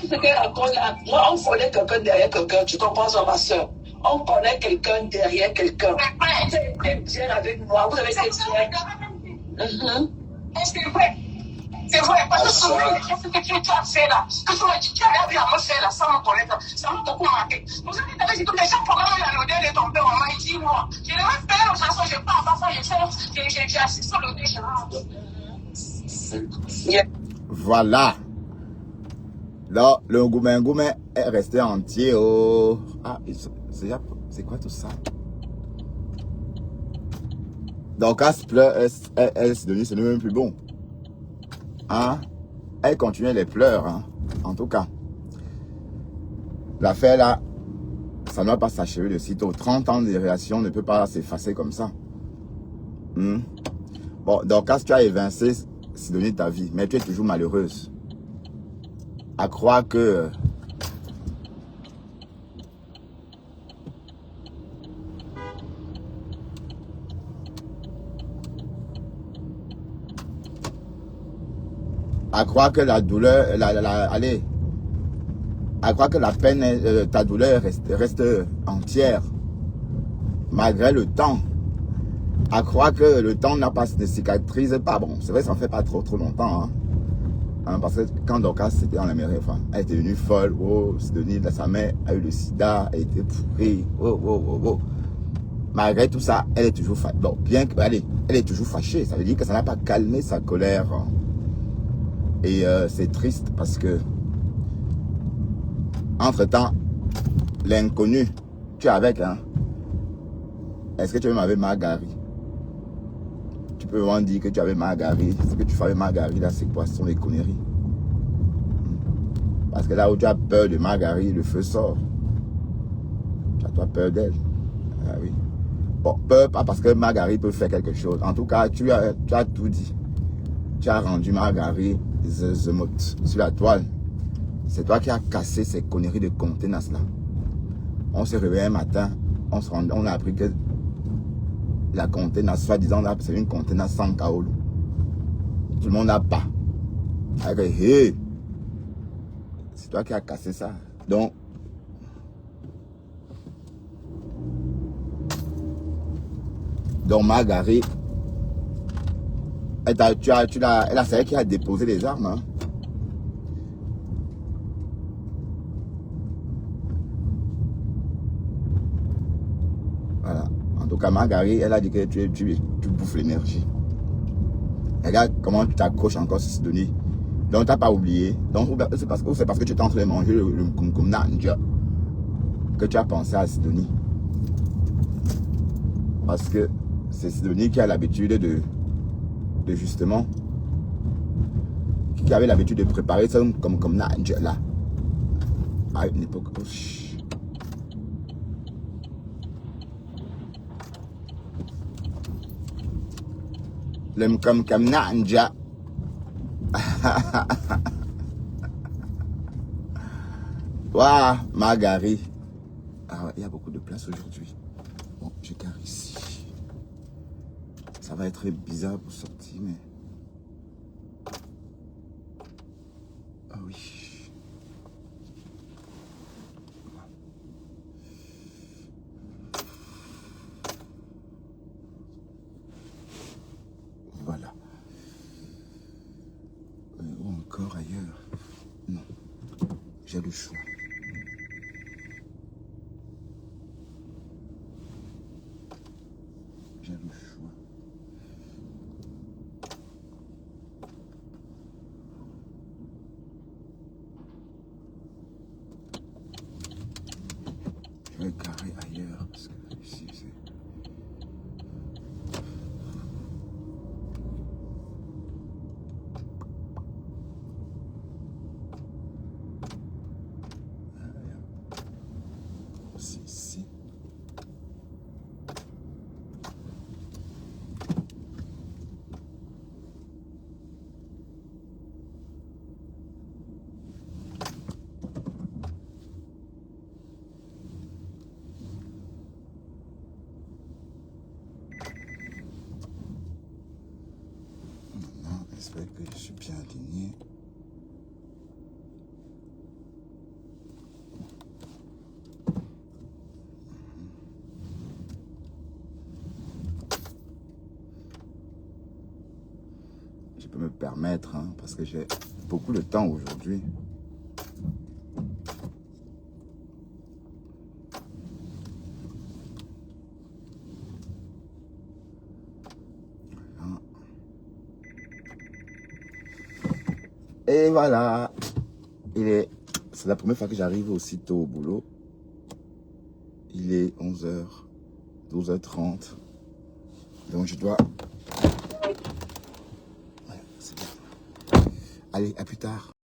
Speaker 3: tout ce qu'elle raconte là, moi, on connaît quelqu'un derrière quelqu'un. Tu comprends ça, ma soeur? On connaît quelqu'un derrière quelqu'un. Vous avez été bien avec moi, vous avez été bien. C'est vrai. C'est vrai, parce que souvent, ce que tu as fait là, que tu as bien me faire là, sans me connaître, ça m'a beaucoup marqué. Vous savez, tous les gens pendant la l'odeur de ton père, on m'a dit, moi, je ne vais pas faire aux chansons, je parle pas ça, j'ai assisté sur l'odeur,
Speaker 1: Voilà. Là, le Ngoumé est resté entier. Oh. Ah, c'est quoi tout ça? Donc, elle se pleure, elle se devient, c'est même plus bon. Hein? Elle continuait les pleurs, hein? En tout cas. L'affaire là, ça ne va pas s'achever de sitôt. 30 ans de relation ne peut pas s'effacer comme ça. Bon, donc, tu as évincé Sidonie de ta vie, mais tu es toujours malheureuse. À croire que la douleur, allez, à croire que la peine, ta douleur reste entière, malgré le temps. À croire que le temps n'a pas de cicatrise pas. Bon, c'est vrai, ça ne fait pas trop longtemps. Hein, parce que quand Dorcas c'était en Amérique, enfin, elle était devenue folle. Oh, Sidonie, sa mère a eu le sida, elle était pourrie. Oh. Malgré tout ça, elle est toujours fâchée. Bon, bien que, allez, elle est toujours fâchée. Ça veut dire que ça n'a pas calmé sa colère. Et c'est triste parce que, entre-temps, l'inconnu, tu es avec, hein. Est-ce que tu es même avec Margari? Tu peux vraiment dire que tu avais Margari. Ce que tu fais avec Margari, là, c'est quoi? Ce sont des conneries. Parce que là où tu as peur de Margari, le feu sort. Tu as toi peur d'elle. Ah oui. Bon, peur pas parce que Margari peut faire quelque chose. En tout cas, tu as tout dit. Tu as rendu Margari zemote sur la toile. C'est toi qui as cassé ces conneries de contenance là. On s'est réveillé un matin, on a appris que la contenance, soi-disant, c'est une contenance sans kaolo. Tout le monde n'a pas. Hey, c'est toi qui as cassé ça. Donc, Margari, elle a celle qui a déposé les armes. Hein. Voilà. En tout cas, Margari, elle a dit que tu bouffes l'énergie. Regarde comment tu t'accroches encore sur Sidonie. Donc, tu n'as pas oublié. Donc, c'est parce que tu es en train de manger le kumkumnanja que tu as pensé à Sidonie. Parce que c'est Sidonie qui a l'habitude de justement qui avait l'habitude de préparer ça comme Nadja là. À une époque. L'homme comme Nadja. Waouh, Margari. Ah, il y a beaucoup de place aujourd'hui. Bon, je carre ici. Ça va être bizarre pour sortir, mais... Ah oui. Voilà. Ou encore ailleurs. Non. J'ai le choix. J'ai le choix. Je vais carrer ailleurs parce que ici c'est... Aussi ici. J'espère que je suis bien aligné. Je peux me permettre, hein, parce que j'ai beaucoup de temps aujourd'hui. Et voilà, c'est la première fois que j'arrive aussitôt au boulot. Il est 11h, 12h30. Donc je dois... Ouais, c'est bien. Allez, à plus tard.